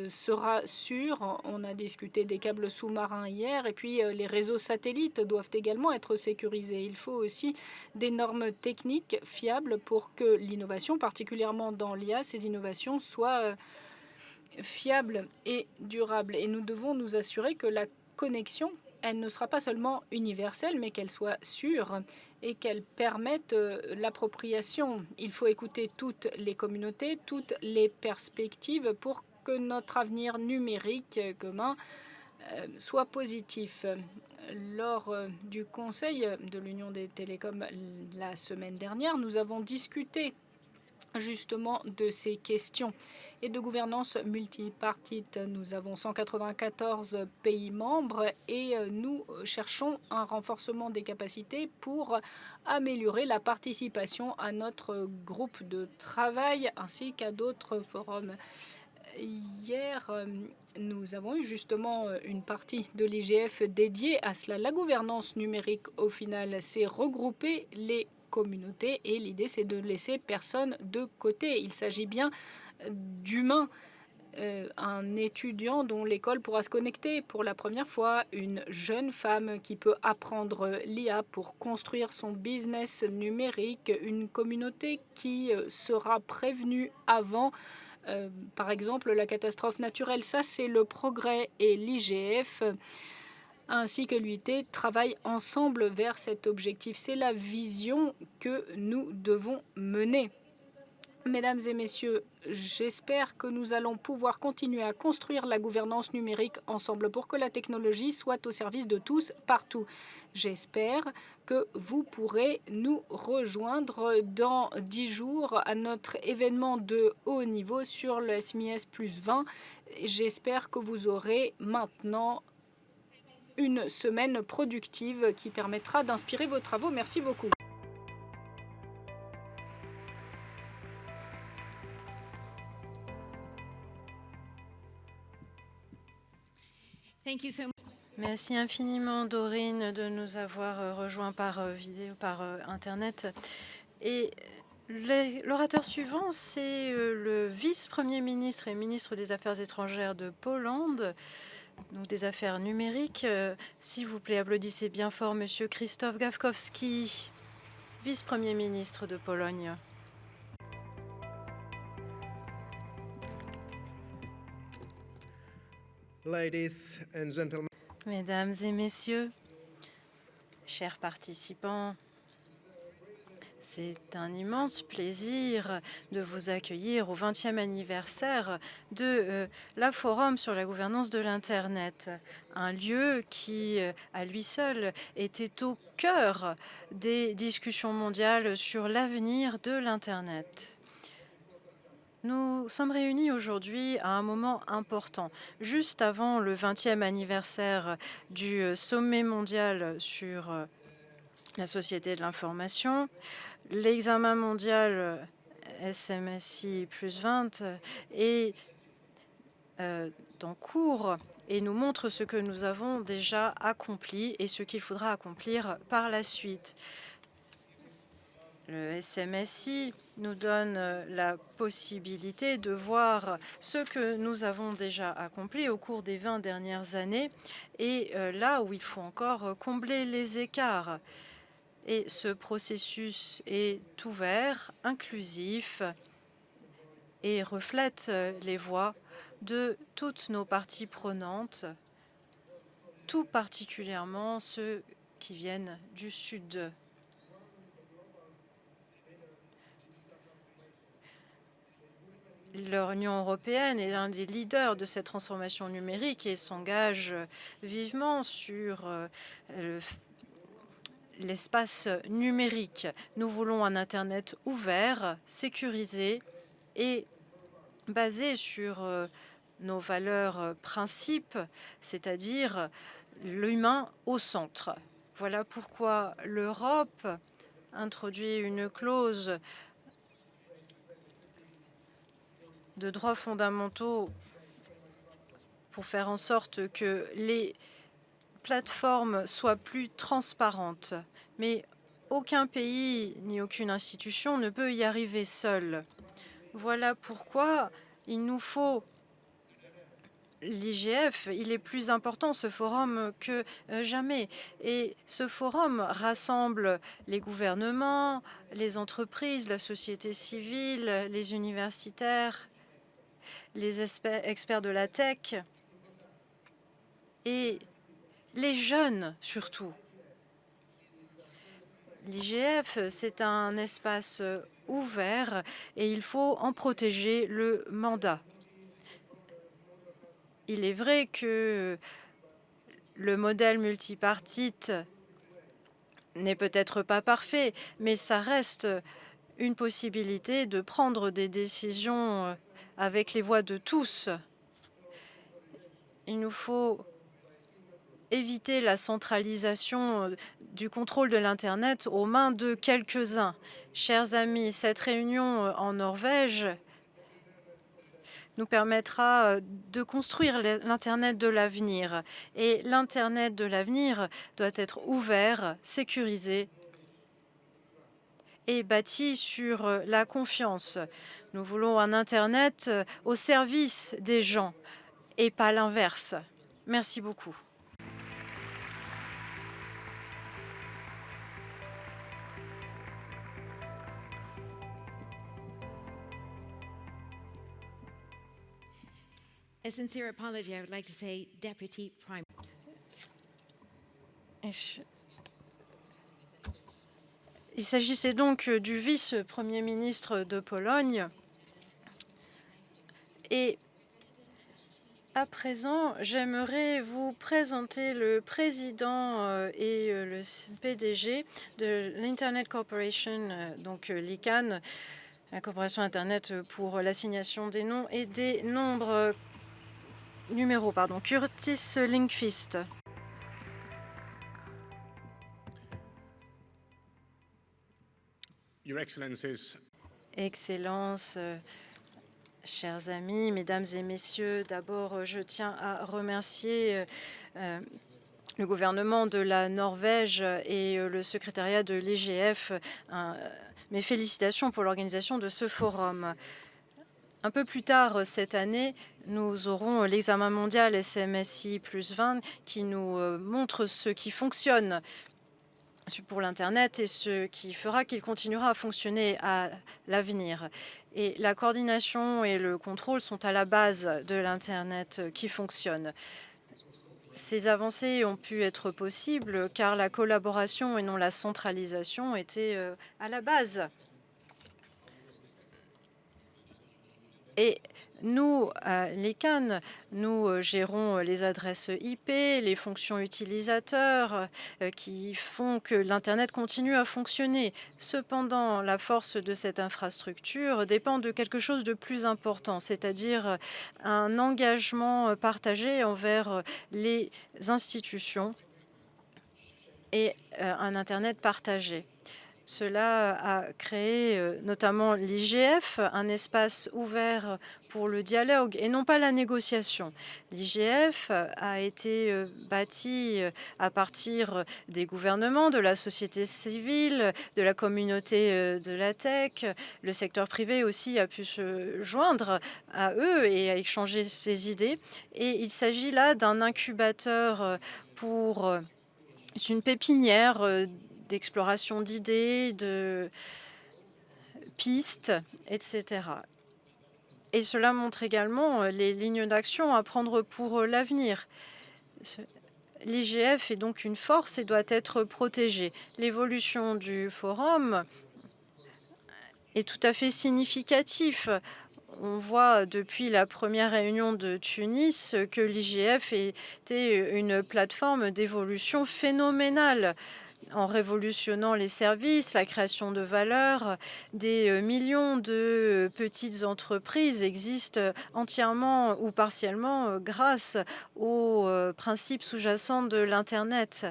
sera sûre. On a discuté des câbles sous-marins hier, et puis les réseaux satellites doivent également être sécurisés. Il faut aussi des normes techniques fiables pour que l'innovation, particulièrement dans l'IA, ces innovations soient fiables et durables. Et nous devons nous assurer que la connexion, elle ne sera pas seulement universelle, mais qu'elle soit sûre et qu'elle permette l'appropriation. Il faut écouter toutes les communautés, toutes les perspectives pour que notre avenir numérique commun soit positif. Lors du Conseil de l'Union des télécoms la semaine dernière, nous avons discuté justement de ces questions et de gouvernance multipartite. Nous avons 194 pays membres et nous cherchons un renforcement des capacités pour améliorer la participation à notre groupe de travail ainsi qu'à d'autres forums. Hier, nous avons eu justement une partie de l'IGF dédiée à cela. La gouvernance numérique, au final, c'est regrouper les communautés et l'idée, c'est de laisser personne de côté. Il s'agit bien d'humains. Un étudiant dont l'école pourra se connecter pour la première fois, une jeune femme qui peut apprendre l'IA pour construire son business numérique, une communauté qui sera prévenue avant, par exemple, la catastrophe naturelle. Ça, c'est le progrès, et l'IGF ainsi que l'UIT travaillent ensemble vers cet objectif. C'est la vision que nous devons mener. Mesdames et messieurs, j'espère que nous allons pouvoir continuer à construire la gouvernance numérique ensemble pour que la technologie soit au service de tous, partout. J'espère que vous pourrez nous rejoindre dans 10 jours à notre événement de haut niveau sur le SMIS plus 20. J'espère que vous aurez maintenant une semaine productive qui permettra d'inspirer vos travaux. Merci beaucoup. Thank you so much. Merci infiniment, Dorine, de nous avoir rejoints par vidéo, par Internet. Et l'orateur suivant, c'est le vice-premier ministre et ministre des Affaires étrangères de Pologne, donc des Affaires numériques. S'il vous plaît, applaudissez bien fort Monsieur Krzysztof Gawkowski, vice-premier ministre de Pologne. Ladies and gentlemen. Mesdames et messieurs, chers participants, c'est un immense plaisir de vous accueillir au 20e anniversaire de la Forum sur la gouvernance de l'Internet, un lieu qui, à lui seul, était au cœur des discussions mondiales sur l'avenir de l'Internet. Nous sommes réunis aujourd'hui à un moment important, juste avant le 20e anniversaire du sommet mondial sur la société de l'information. L'examen mondial SMSI plus 20 est en cours et nous montre ce que nous avons déjà accompli et ce qu'il faudra accomplir par la suite. Le SMSI nous donne la possibilité de voir ce que nous avons déjà accompli au cours des 20 dernières années et là où il faut encore combler les écarts. Et ce processus est ouvert, inclusif et reflète les voix de toutes nos parties prenantes, tout particulièrement ceux qui viennent du Sud. L'Union européenne est l'un des leaders de cette transformation numérique et s'engage vivement sur l'espace numérique. Nous voulons un Internet ouvert, sécurisé et basé sur nos valeurs principes, c'est-à-dire l'humain au centre. Voilà pourquoi l'Europe introduit une clause de droits fondamentaux pour faire en sorte que les plateformes soient plus transparentes. Mais aucun pays ni aucune institution ne peut y arriver seul. Voilà pourquoi il nous faut l'IGF. Il est plus important, ce forum, que jamais. Et ce forum rassemble les gouvernements, les entreprises, la société civile, les universitaires, les experts de la tech et les jeunes surtout. L'IGF, c'est un espace ouvert et il faut en protéger le mandat. Il est vrai que le modèle multipartite n'est peut-être pas parfait, mais ça reste une possibilité de prendre des décisions avec les voix de tous. Il nous faut éviter la centralisation du contrôle de l'Internet aux mains de quelques-uns. Chers amis, cette réunion en Norvège nous permettra de construire l'Internet de l'avenir. Et l'Internet de l'avenir doit être ouvert, sécurisé et bâti sur la confiance. Nous voulons un Internet au service des gens et pas l'inverse. Merci beaucoup. A sincere apology, I would like to say Deputy Prime. Il s'agissait donc du vice-premier ministre de Pologne. Et à présent, j'aimerais vous présenter le président et le PDG de l'Internet Corporation, donc l'ICANN, la corporation Internet pour l'assignation des noms et des numéros, Curtis Linkfist. Your Excellencies, Excellences, chers amis, mesdames et messieurs, d'abord, je tiens à remercier le gouvernement de la Norvège et le secrétariat de l'IGF. Mes félicitations pour l'organisation de ce forum. Un peu plus tard cette année, nous aurons l'examen mondial SMSI plus 20 qui nous montre ce qui fonctionne pour l'Internet et ce qui fera qu'il continuera à fonctionner à l'avenir. Et la coordination et le contrôle sont à la base de l'Internet qui fonctionne. Ces avancées ont pu être possibles car la collaboration et non la centralisation étaient à la base. Et nous, à l'ICANN, nous gérons les adresses IP, les fonctions utilisateurs qui font que l'Internet continue à fonctionner. Cependant, la force de cette infrastructure dépend de quelque chose de plus important, c'est-à-dire un engagement partagé envers les institutions et un Internet partagé. Cela a créé notamment l'IGF, un espace ouvert pour le dialogue et non pas la négociation. L'IGF a été bâti à partir des gouvernements, de la société civile, de la communauté de la tech. Le secteur privé aussi a pu se joindre à eux et à échanger ses idées. Et il s'agit là d'un incubateur c'est une pépinière d'exploration d'idées, de pistes, etc. Et cela montre également les lignes d'action à prendre pour l'avenir. L'IGF est donc une force et doit être protégée. L'évolution du forum est tout à fait significative. On voit depuis la première réunion de Tunis que l'IGF était une plateforme d'évolution phénoménale en révolutionnant les services, la création de valeur. Des millions de petites entreprises existent entièrement ou partiellement grâce aux principes sous-jacents de l'Internet.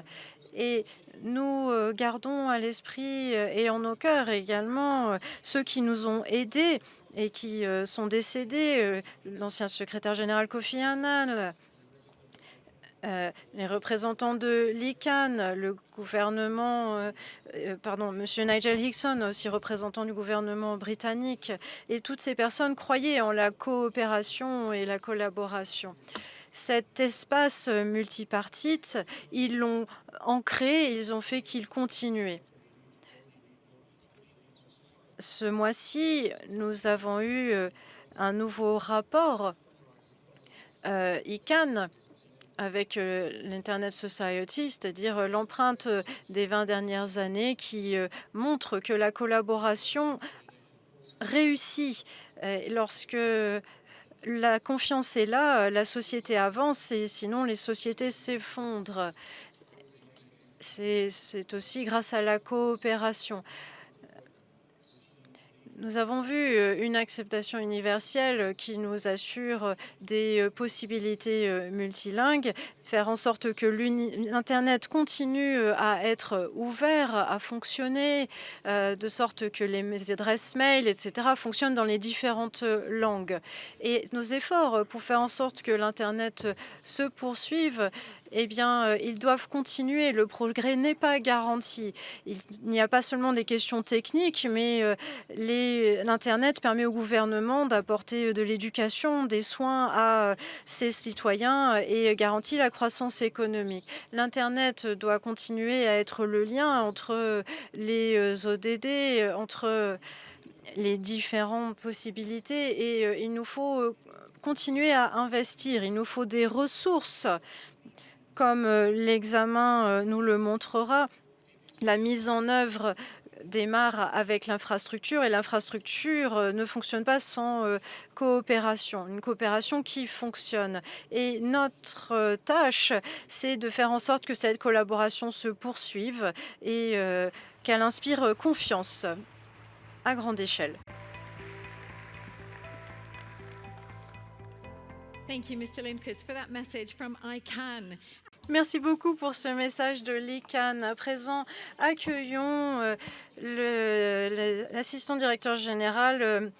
Et nous gardons à l'esprit et en nos cœurs également ceux qui nous ont aidés et qui sont décédés, l'ancien secrétaire général Kofi Annan, les représentants de l'ICANN, le gouvernement, Monsieur Nigel Hickson, aussi représentant du gouvernement britannique, et toutes ces personnes croyaient en la coopération et la collaboration. Cet espace multipartite, ils l'ont ancré, ils ont fait qu'il continuait. Ce mois-ci, nous avons eu un nouveau rapport ICANN avec l'Internet Society, c'est-à-dire l'empreinte des 20 dernières années qui montre que la collaboration réussit. Lorsque la confiance est là, la société avance et sinon les sociétés s'effondrent. C'est aussi grâce à la coopération. Nous avons vu une acceptation universelle qui nous assure des possibilités multilingues, faire en sorte que l'Internet continue à être ouvert, à fonctionner, de sorte que les adresses mail, etc., fonctionnent dans les différentes langues. Et nos efforts pour faire en sorte que l'Internet se poursuive, eh bien, ils doivent continuer. Le progrès n'est pas garanti. Il n'y a pas seulement des questions techniques, mais l'Internet permet au gouvernement d'apporter de l'éducation, des soins à ses citoyens et garantit la croissance économique. L'Internet doit continuer à être le lien entre les ODD, entre les différentes possibilités et il nous faut continuer à investir. Il nous faut des ressources, comme l'examen nous le montrera. La mise en œuvre démarre avec l'infrastructure et l'infrastructure ne fonctionne pas sans coopération, une coopération qui fonctionne. Et notre tâche, c'est de faire en sorte que cette collaboration se poursuive et qu'elle inspire confiance à grande échelle. Thank you, Mr. Lindqvist, for that message from ICANN. Merci beaucoup pour ce message de l'ICANN. À présent, accueillons l'assistant directeur général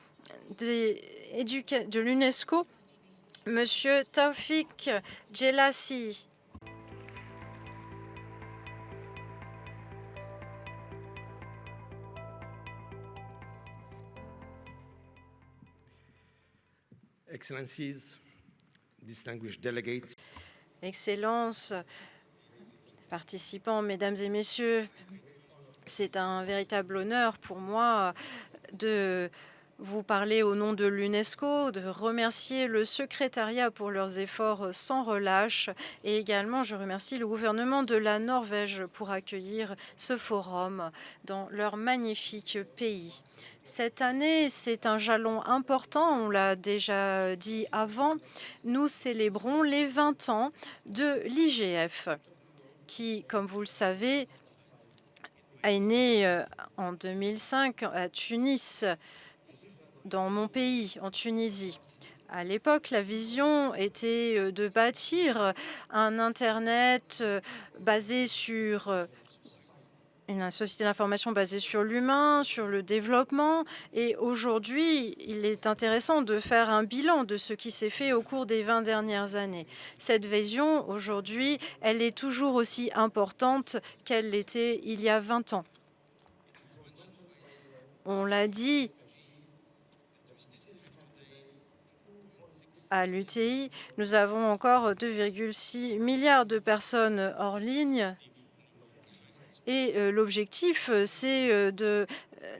de l'UNESCO, Monsieur Taoufik Jelassi. Excellencies, distinguished delegates, Excellences, participants, mesdames et messieurs, c'est un véritable honneur pour moi de vous parler au nom de l'UNESCO, de remercier le secrétariat pour leurs efforts sans relâche et également je remercie le gouvernement de la Norvège pour accueillir ce forum dans leur magnifique pays. Cette année, c'est un jalon important, on l'a déjà dit avant. Nous célébrons les 20 ans de l'IGF, qui, comme vous le savez, est né en 2005 à Tunis, dans mon pays, en Tunisie. À l'époque, la vision était de bâtir un Internet basé sur une société d'information basée sur l'humain, sur le développement. Et aujourd'hui, il est intéressant de faire un bilan de ce qui s'est fait au cours des 20 dernières années. Cette vision, aujourd'hui, elle est toujours aussi importante qu'elle l'était il y a 20 ans. On l'a dit, à l'UTI, nous avons encore 2,6 milliards de personnes hors ligne. Et l'objectif, c'est de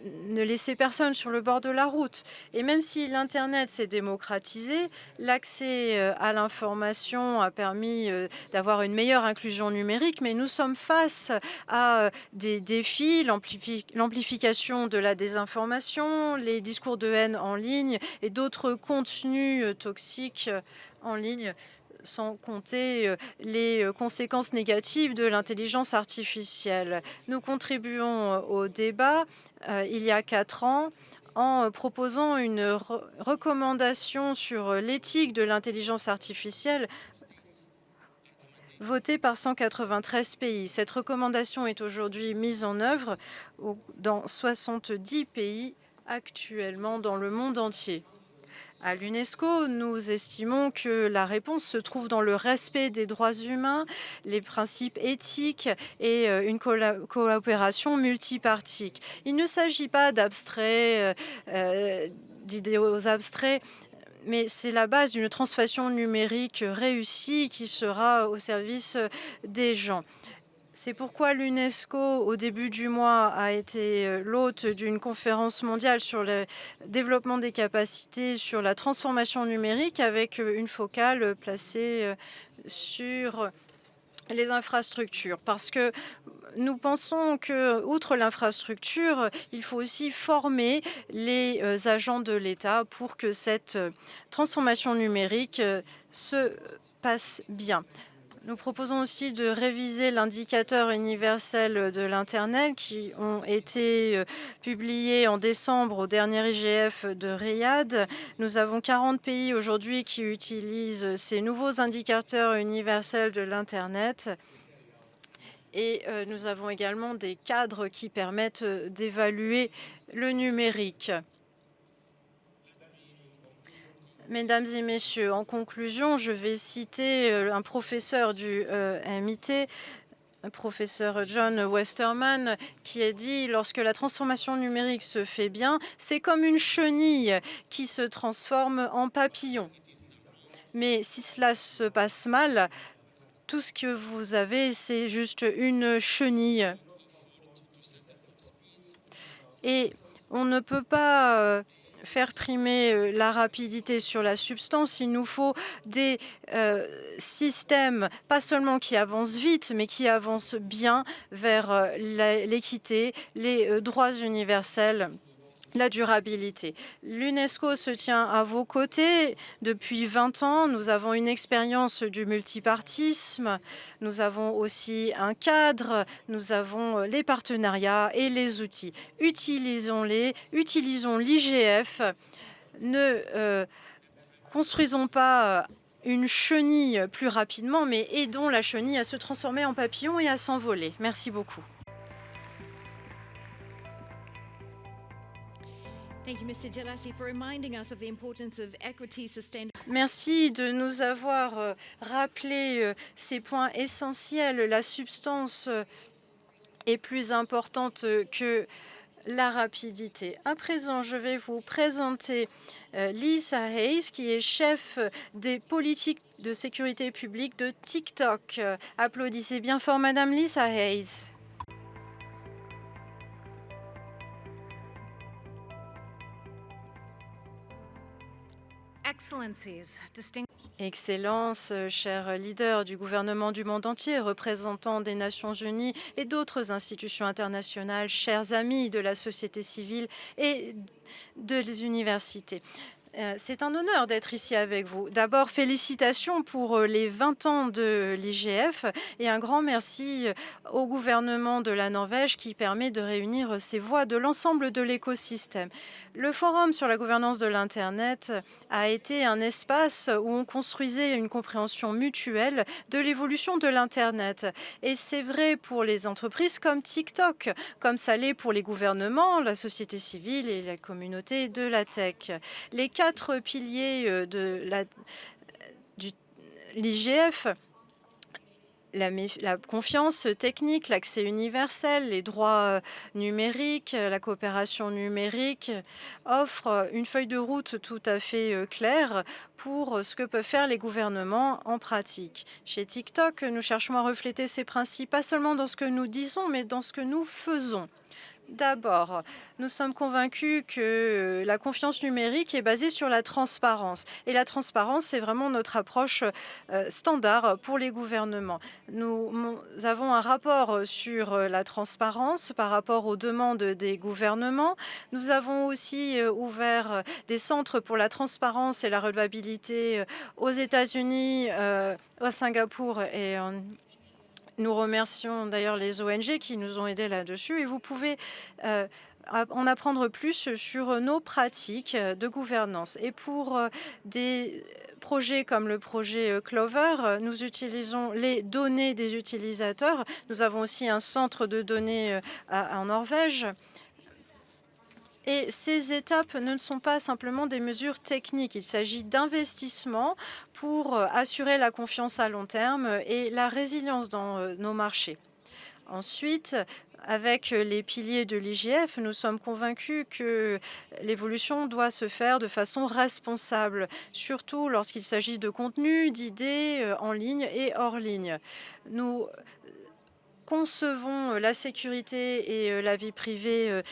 ne laisser personne sur le bord de la route. Et même si l'Internet s'est démocratisé, l'accès à l'information a permis d'avoir une meilleure inclusion numérique, mais nous sommes face à des défis, l'amplification de la désinformation, les discours de haine en ligne et d'autres contenus toxiques en ligne, sans compter les conséquences négatives de l'intelligence artificielle. Nous contribuons au débat il y a 4 ans en proposant une recommandation sur l'éthique de l'intelligence artificielle votée par 193 pays. Cette recommandation est aujourd'hui mise en œuvre dans 70 pays actuellement dans le monde entier. À l'UNESCO, nous estimons que la réponse se trouve dans le respect des droits humains, les principes éthiques et une coopération multipartique. Il ne s'agit pas d'abstraits, d'idéaux abstraits, mais c'est la base d'une transformation numérique réussie qui sera au service des gens. C'est pourquoi l'UNESCO, au début du mois, a été l'hôte d'une conférence mondiale sur le développement des capacités, sur la transformation numérique, avec une focale placée sur les infrastructures. Parce que nous pensons que, outre l'infrastructure, il faut aussi former les agents de l'État pour que cette transformation numérique se passe bien. Nous proposons aussi de réviser l'indicateur universel de l'Internet qui ont été publiés en décembre au dernier IGF de Riyad. Nous avons 40 pays aujourd'hui qui utilisent ces nouveaux indicateurs universels de l'Internet. Et nous avons également des cadres qui permettent d'évaluer le numérique. Mesdames et messieurs, en conclusion, je vais citer un professeur du MIT, professeur John Westerman, qui a dit « Lorsque la transformation numérique se fait bien, c'est comme une chenille qui se transforme en papillon. Mais si cela se passe mal, tout ce que vous avez, c'est juste une chenille. » Et on ne peut pas faire primer la rapidité sur la substance. Il nous faut des systèmes, pas seulement qui avancent vite, mais qui avancent bien vers l'équité, les droits universels, la durabilité. L'UNESCO se tient à vos côtés depuis 20 ans. Nous avons une expérience du multipartisme. Nous avons aussi un cadre. Nous avons les partenariats et les outils. Utilisons-les. Utilisons l'IGF. Ne construisons pas une chenille plus rapidement, mais aidons la chenille à se transformer en papillon et à s'envoler. Merci beaucoup. Merci de nous avoir rappelé ces points essentiels. La substance est plus importante que la rapidité. À présent, je vais vous présenter Lisa Hayes, qui est chef des politiques de sécurité publique de TikTok. Applaudissez bien fort, Madame Lisa Hayes. Excellences, chers leaders du gouvernement du monde entier, représentants des Nations Unies et d'autres institutions internationales, chers amis de la société civile et des universités. C'est un honneur d'être ici avec vous. D'abord, félicitations pour les 20 ans de l'IGF et un grand merci au gouvernement de la Norvège qui permet de réunir ces voix de l'ensemble de l'écosystème. Le Forum sur la gouvernance de l'Internet a été un espace où on construisait une compréhension mutuelle de l'évolution de l'Internet. Et c'est vrai pour les entreprises comme TikTok, comme ça l'est pour les gouvernements, la société civile et la communauté de la tech. Les 4 piliers de l'IGF, la confiance technique, l'accès universel, les droits numériques, la coopération numérique, offrent une feuille de route tout à fait claire pour ce que peuvent faire les gouvernements en pratique. Chez TikTok, nous cherchons à refléter ces principes, pas seulement dans ce que nous disons, mais dans ce que nous faisons. D'abord, nous sommes convaincus que la confiance numérique est basée sur la transparence. Et la transparence, c'est vraiment notre approche standard pour les gouvernements. Nous avons un rapport sur la transparence par rapport aux demandes des gouvernements. Nous avons aussi ouvert des centres pour la transparence et la redevabilité aux États-Unis, à Singapour et en Nous remercions d'ailleurs les ONG qui nous ont aidés là-dessus et vous pouvez en apprendre plus sur nos pratiques de gouvernance. Et pour des projets comme le projet Clover, nous utilisons les données des utilisateurs. Nous avons aussi un centre de données en Norvège. Et ces étapes ne sont pas simplement des mesures techniques. Il s'agit d'investissements pour assurer la confiance à long terme et la résilience dans nos marchés. Ensuite, avec les piliers de l'IGF, nous sommes convaincus que l'évolution doit se faire de façon responsable, surtout lorsqu'il s'agit de contenu, d'idées en ligne et hors ligne. Nous concevons la sécurité et la vie privée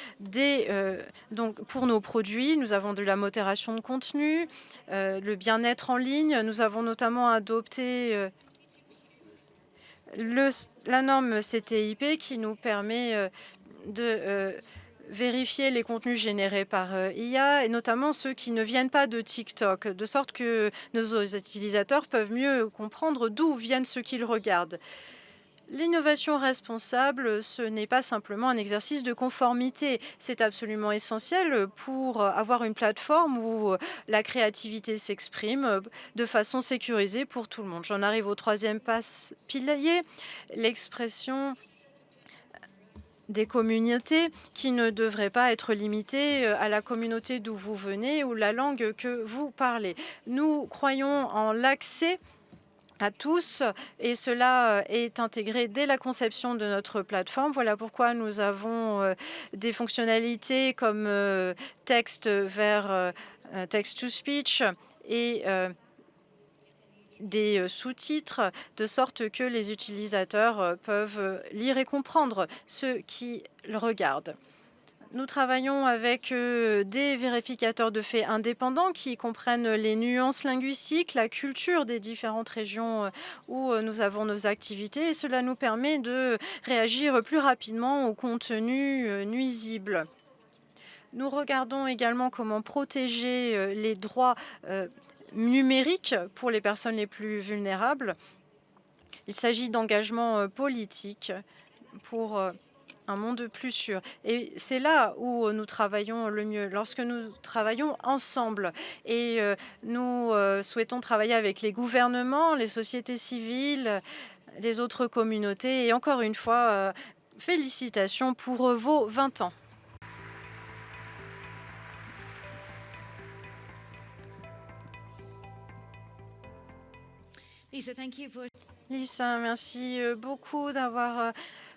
donc pour nos produits. Nous avons de la modération de contenu, le bien-être en ligne. Nous avons notamment adopté la norme CTIP qui nous permet de vérifier les contenus générés par IA, et notamment ceux qui ne viennent pas de TikTok, de sorte que nos utilisateurs peuvent mieux comprendre d'où viennent ceux qu'ils regardent. L'innovation responsable, ce n'est pas simplement un exercice de conformité. C'est absolument essentiel pour avoir une plateforme où la créativité s'exprime de façon sécurisée pour tout le monde. J'en arrive au troisième pilier, l'expression des communautés qui ne devraient pas être limitées à la communauté d'où vous venez ou la langue que vous parlez. Nous croyons en l'accès à tous, et cela est intégré dès la conception de notre plateforme. Voilà pourquoi nous avons des fonctionnalités comme texte vers text-to-speech et des sous-titres, de sorte que les utilisateurs peuvent lire et comprendre ce qu'ils regardent. Nous travaillons avec des vérificateurs de faits indépendants qui comprennent les nuances linguistiques, la culture des différentes régions où nous avons nos activités, et cela nous permet de réagir plus rapidement aux contenus nuisibles. Nous regardons également comment protéger les droits numériques pour les personnes les plus vulnérables. Il s'agit d'engagements politiques pour un monde plus sûr. Et c'est là où nous travaillons le mieux, lorsque nous travaillons ensemble. Et nous souhaitons travailler avec les gouvernements, les sociétés civiles, les autres communautés. Et encore une fois, félicitations pour vos 20 ans. Lisa, thank you for... Lisa, merci beaucoup d'avoir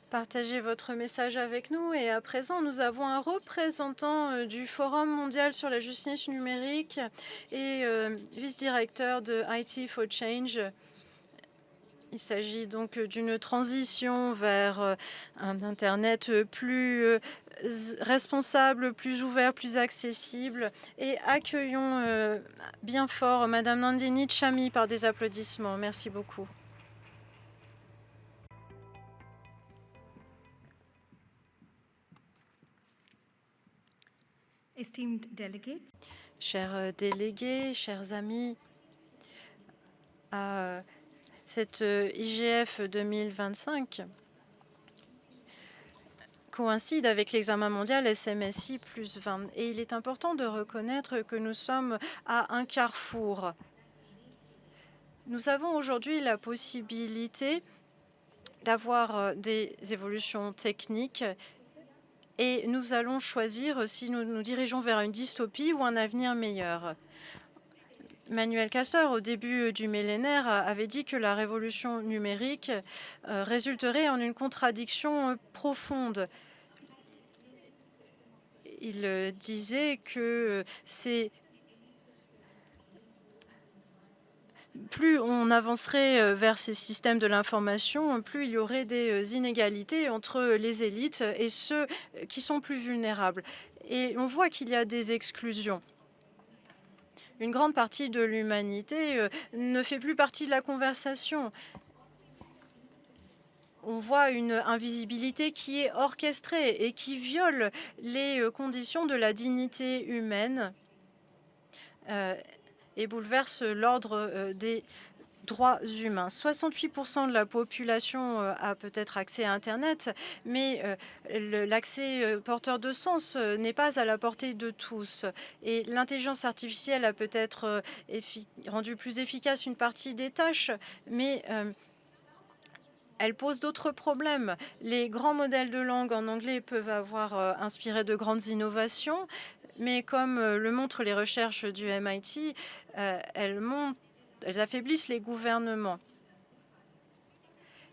partagé votre message avec nous. Et à présent, nous avons un représentant du Forum mondial sur la justice numérique et vice-directeur de IT for Change. Il s'agit donc d'une transition vers un Internet plus responsable, plus ouvert, plus accessible. Et accueillons bien fort Madame Nandini Chami par des applaudissements. Merci beaucoup. Esteemed delegates, Chers délégués, chers amis, à cette IGF 2025 coïncide avec l'examen mondial SMSI plus 20. Et il est important de reconnaître que nous sommes à un carrefour. Nous avons aujourd'hui la possibilité d'avoir des évolutions techniques et nous allons choisir si nous nous dirigeons vers une dystopie ou un avenir meilleur. Manuel Castor, au début du millénaire, avait dit que la révolution numérique résulterait en une contradiction profonde. Il disait que plus on avancerait vers ces systèmes de l'information, plus il y aurait des inégalités entre les élites et ceux qui sont plus vulnérables. Et on voit qu'il y a des exclusions. Une grande partie de l'humanité ne fait plus partie de la conversation. On voit une invisibilité qui est orchestrée et qui viole les conditions de la dignité humaine et bouleverse l'ordre des droits humains. 68% de la population a peut-être accès à Internet, mais l'accès porteur de sens n'est pas à la portée de tous. Et l'intelligence artificielle a peut-être rendu plus efficace une partie des tâches, mais elle pose d'autres problèmes. Les grands modèles de langue en anglais peuvent avoir inspiré de grandes innovations, mais comme le montrent les recherches du MIT, elles affaiblissent les gouvernements.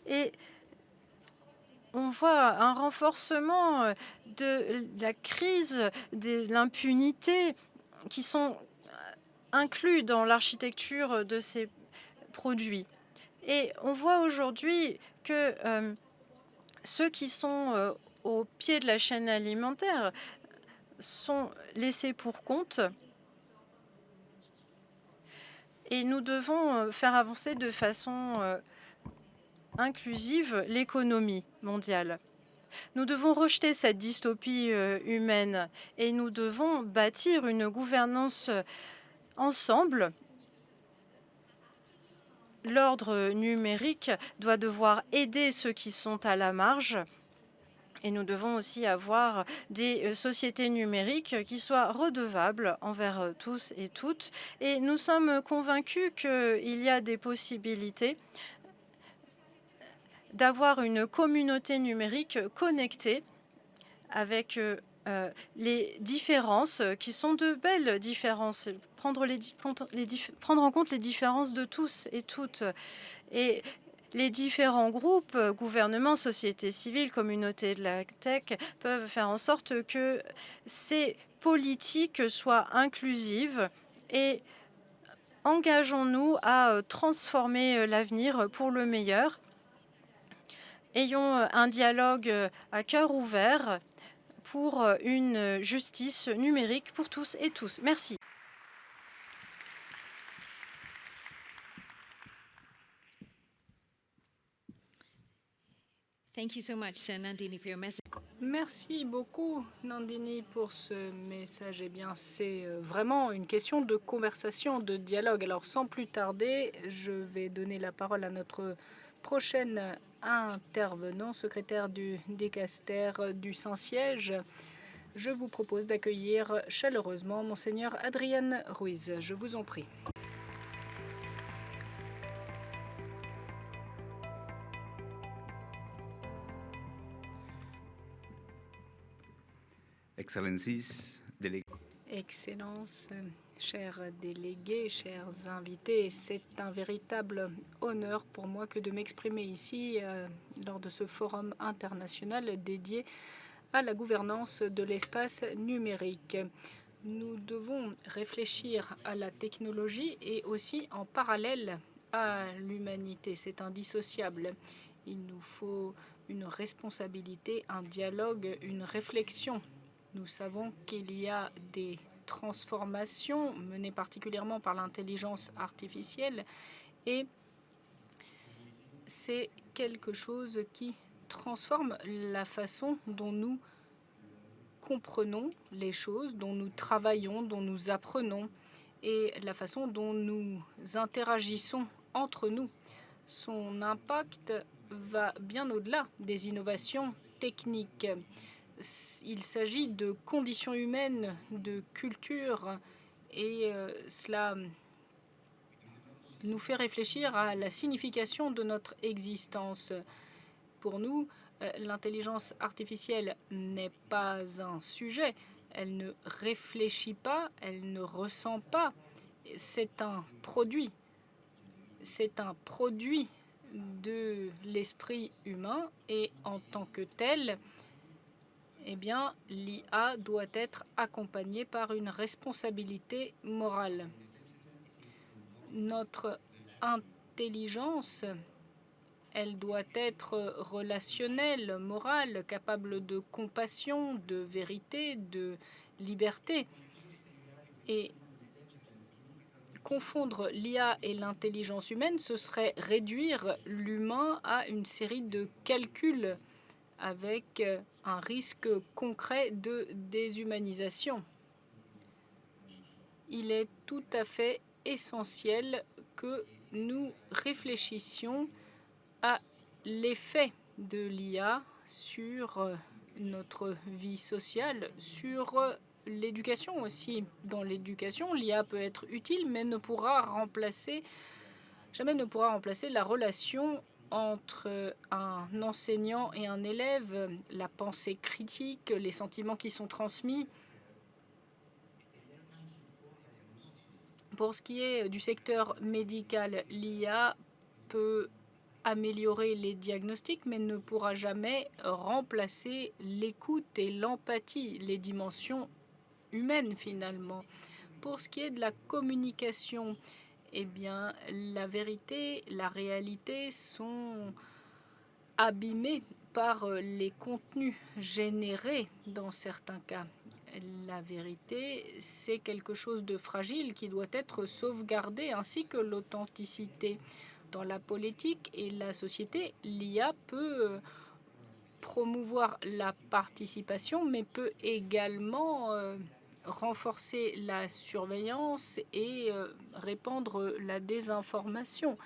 Et on voit un renforcement de la crise, de l'impunité qui sont inclus dans l'architecture de ces produits. Et on voit aujourd'hui que ceux qui sont au pied de la chaîne alimentaire sont laissés pour compte. Et nous devons faire avancer de façon inclusive l'économie mondiale. Nous devons rejeter cette dystopie humaine et nous devons bâtir une gouvernance ensemble. L'ordre numérique doit devoir aider ceux qui sont à la marge. Et nous devons aussi avoir des sociétés numériques qui soient redevables envers tous et toutes. Et nous sommes convaincus qu'il y a des possibilités d'avoir une communauté numérique connectée avec les différences qui sont de belles différences. Prendre en compte les différences de tous et toutes. Et les différents groupes, gouvernements, sociétés civiles, communautés de la tech, peuvent faire en sorte que ces politiques soient inclusives et engageons-nous à transformer l'avenir pour le meilleur. Ayons un dialogue à cœur ouvert pour une justice numérique pour tous et tous. Merci. Thank you so much, Nandini, for your message. Merci beaucoup, Nandini, pour ce message. Eh bien, c'est vraiment une question de conversation, de dialogue. Alors, sans plus tarder, je vais donner la parole à notre prochaine intervenant, secrétaire du Dicaster du Saint-Siège. Je vous propose d'accueillir chaleureusement Monseigneur Adrián Ruiz. Je vous en prie. Excellences, chers délégués, chers invités, c'est un véritable honneur pour moi que de m'exprimer ici lors de ce forum international dédié à la gouvernance de l'espace numérique. Nous devons réfléchir à la technologie et aussi en parallèle à l'humanité. C'est indissociable. Il nous faut une responsabilité, un dialogue, une réflexion. Nous savons qu'il y a des transformations menées particulièrement par l'intelligence artificielle et c'est quelque chose qui transforme la façon dont nous comprenons les choses, dont nous travaillons, dont nous apprenons et la façon dont nous interagissons entre nous. Son impact va bien au-delà des innovations techniques. Il s'agit de conditions humaines, de culture, et cela nous fait réfléchir à la signification de notre existence. Pour nous, l'intelligence artificielle n'est pas un sujet. Elle ne réfléchit pas, elle ne ressent pas. C'est un produit. C'est un produit de l'esprit humain et en tant que tel, eh bien, l'IA doit être accompagnée par une responsabilité morale. Notre intelligence, elle doit être relationnelle, morale, capable de compassion, de vérité, de liberté. Et confondre l'IA et l'intelligence humaine, ce serait réduire l'humain à une série de calculs avec un risque concret de déshumanisation. Il est tout à fait essentiel que nous réfléchissions à l'effet de l'IA sur notre vie sociale, sur l'éducation aussi. Dans l'éducation, l'IA peut être utile, mais jamais ne pourra remplacer la relation entre un enseignant et un élève, la pensée critique, les sentiments qui sont transmis. Pour ce qui est du secteur médical, l'IA peut améliorer les diagnostics, mais ne pourra jamais remplacer l'écoute et l'empathie, les dimensions humaines finalement. Pour ce qui est de la communication, eh bien, la vérité, la réalité sont abîmées par les contenus générés dans certains cas. La vérité, c'est quelque chose de fragile qui doit être sauvegardé, ainsi que l'authenticité. Dans la politique et la société, l'IA peut promouvoir la participation, mais peut également renforcer la surveillance et répandre la désinformation.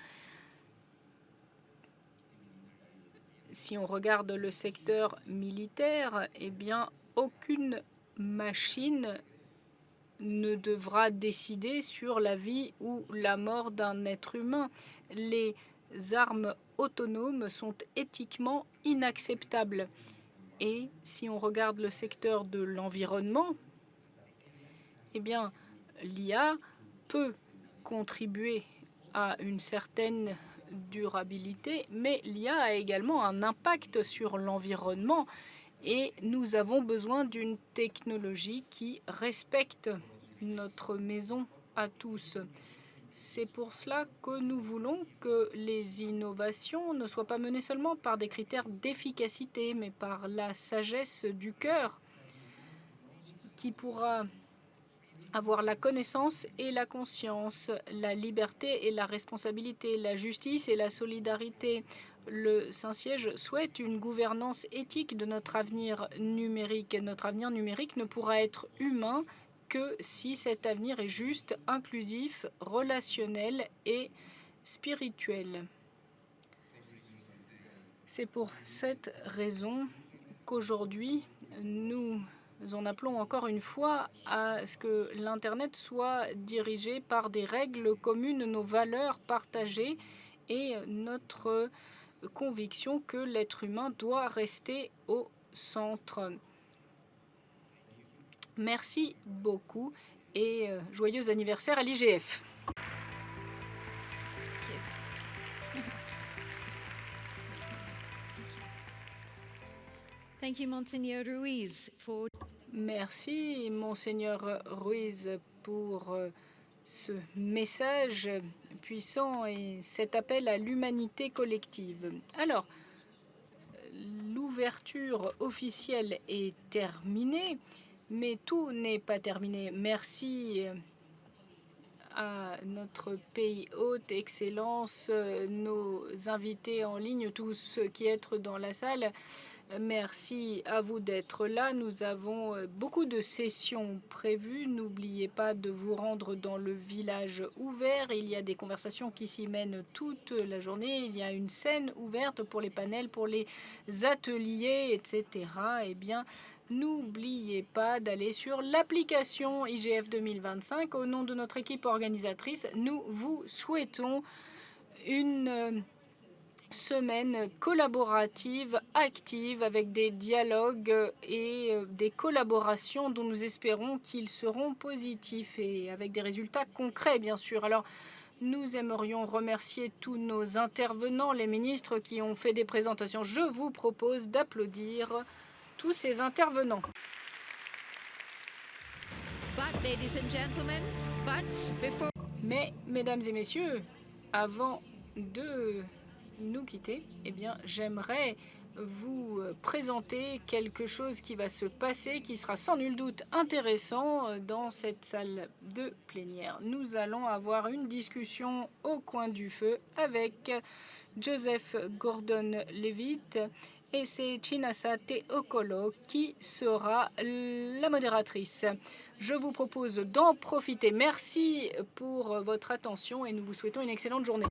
Si on regarde le secteur militaire, eh bien, aucune machine ne devra décider sur la vie ou la mort d'un être humain. Les armes autonomes sont éthiquement inacceptables. Et si on regarde le secteur de l'environnement, eh bien, l'IA peut contribuer à une certaine durabilité, mais l'IA a également un impact sur l'environnement et nous avons besoin d'une technologie qui respecte notre maison à tous. C'est pour cela que nous voulons que les innovations ne soient pas menées seulement par des critères d'efficacité, mais par la sagesse du cœur qui pourra avoir la connaissance et la conscience, la liberté et la responsabilité, la justice et la solidarité. Le Saint-Siège souhaite une gouvernance éthique de notre avenir numérique. Notre avenir numérique ne pourra être humain que si cet avenir est juste, inclusif, relationnel et spirituel. C'est pour cette raison qu'aujourd'hui, nous en appelons encore une fois à ce que l'Internet soit dirigé par des règles communes, nos valeurs partagées et notre conviction que l'être humain doit rester au centre. Merci beaucoup et joyeux anniversaire à l'IGF. Thank you, Monsignor Ruiz, for... Merci, Monseigneur Ruiz, pour ce message puissant et cet appel à l'humanité collective. Alors, l'ouverture officielle est terminée, mais tout n'est pas terminé. Merci à notre pays hôte, Excellence, nos invités en ligne, tous ceux qui sont dans la salle. Merci à vous d'être là. Nous avons beaucoup de sessions prévues. N'oubliez pas de vous rendre dans le village ouvert. Il y a des conversations qui s'y mènent toute la journée. Il y a une scène ouverte pour les panels, pour les ateliers, etc. Eh bien, n'oubliez pas d'aller sur l'application IGF 2025. Au nom de notre équipe organisatrice, nous vous souhaitons une semaine collaborative, active, avec des dialogues et des collaborations dont nous espérons qu'ils seront positifs et avec des résultats concrets, bien sûr. Alors, nous aimerions remercier tous nos intervenants, les ministres qui ont fait des présentations. Je vous propose d'applaudir tous ces intervenants. Mais, mesdames et messieurs, avant de nous quitter, eh bien, j'aimerais vous présenter quelque chose qui va se passer, qui sera sans nul doute intéressant dans cette salle de plénière. Nous allons avoir une discussion au coin du feu avec Joseph Gordon-Levitt et c'est Chinasa Teokolo qui sera la modératrice. Je vous propose d'en profiter. Merci pour votre attention et nous vous souhaitons une excellente journée.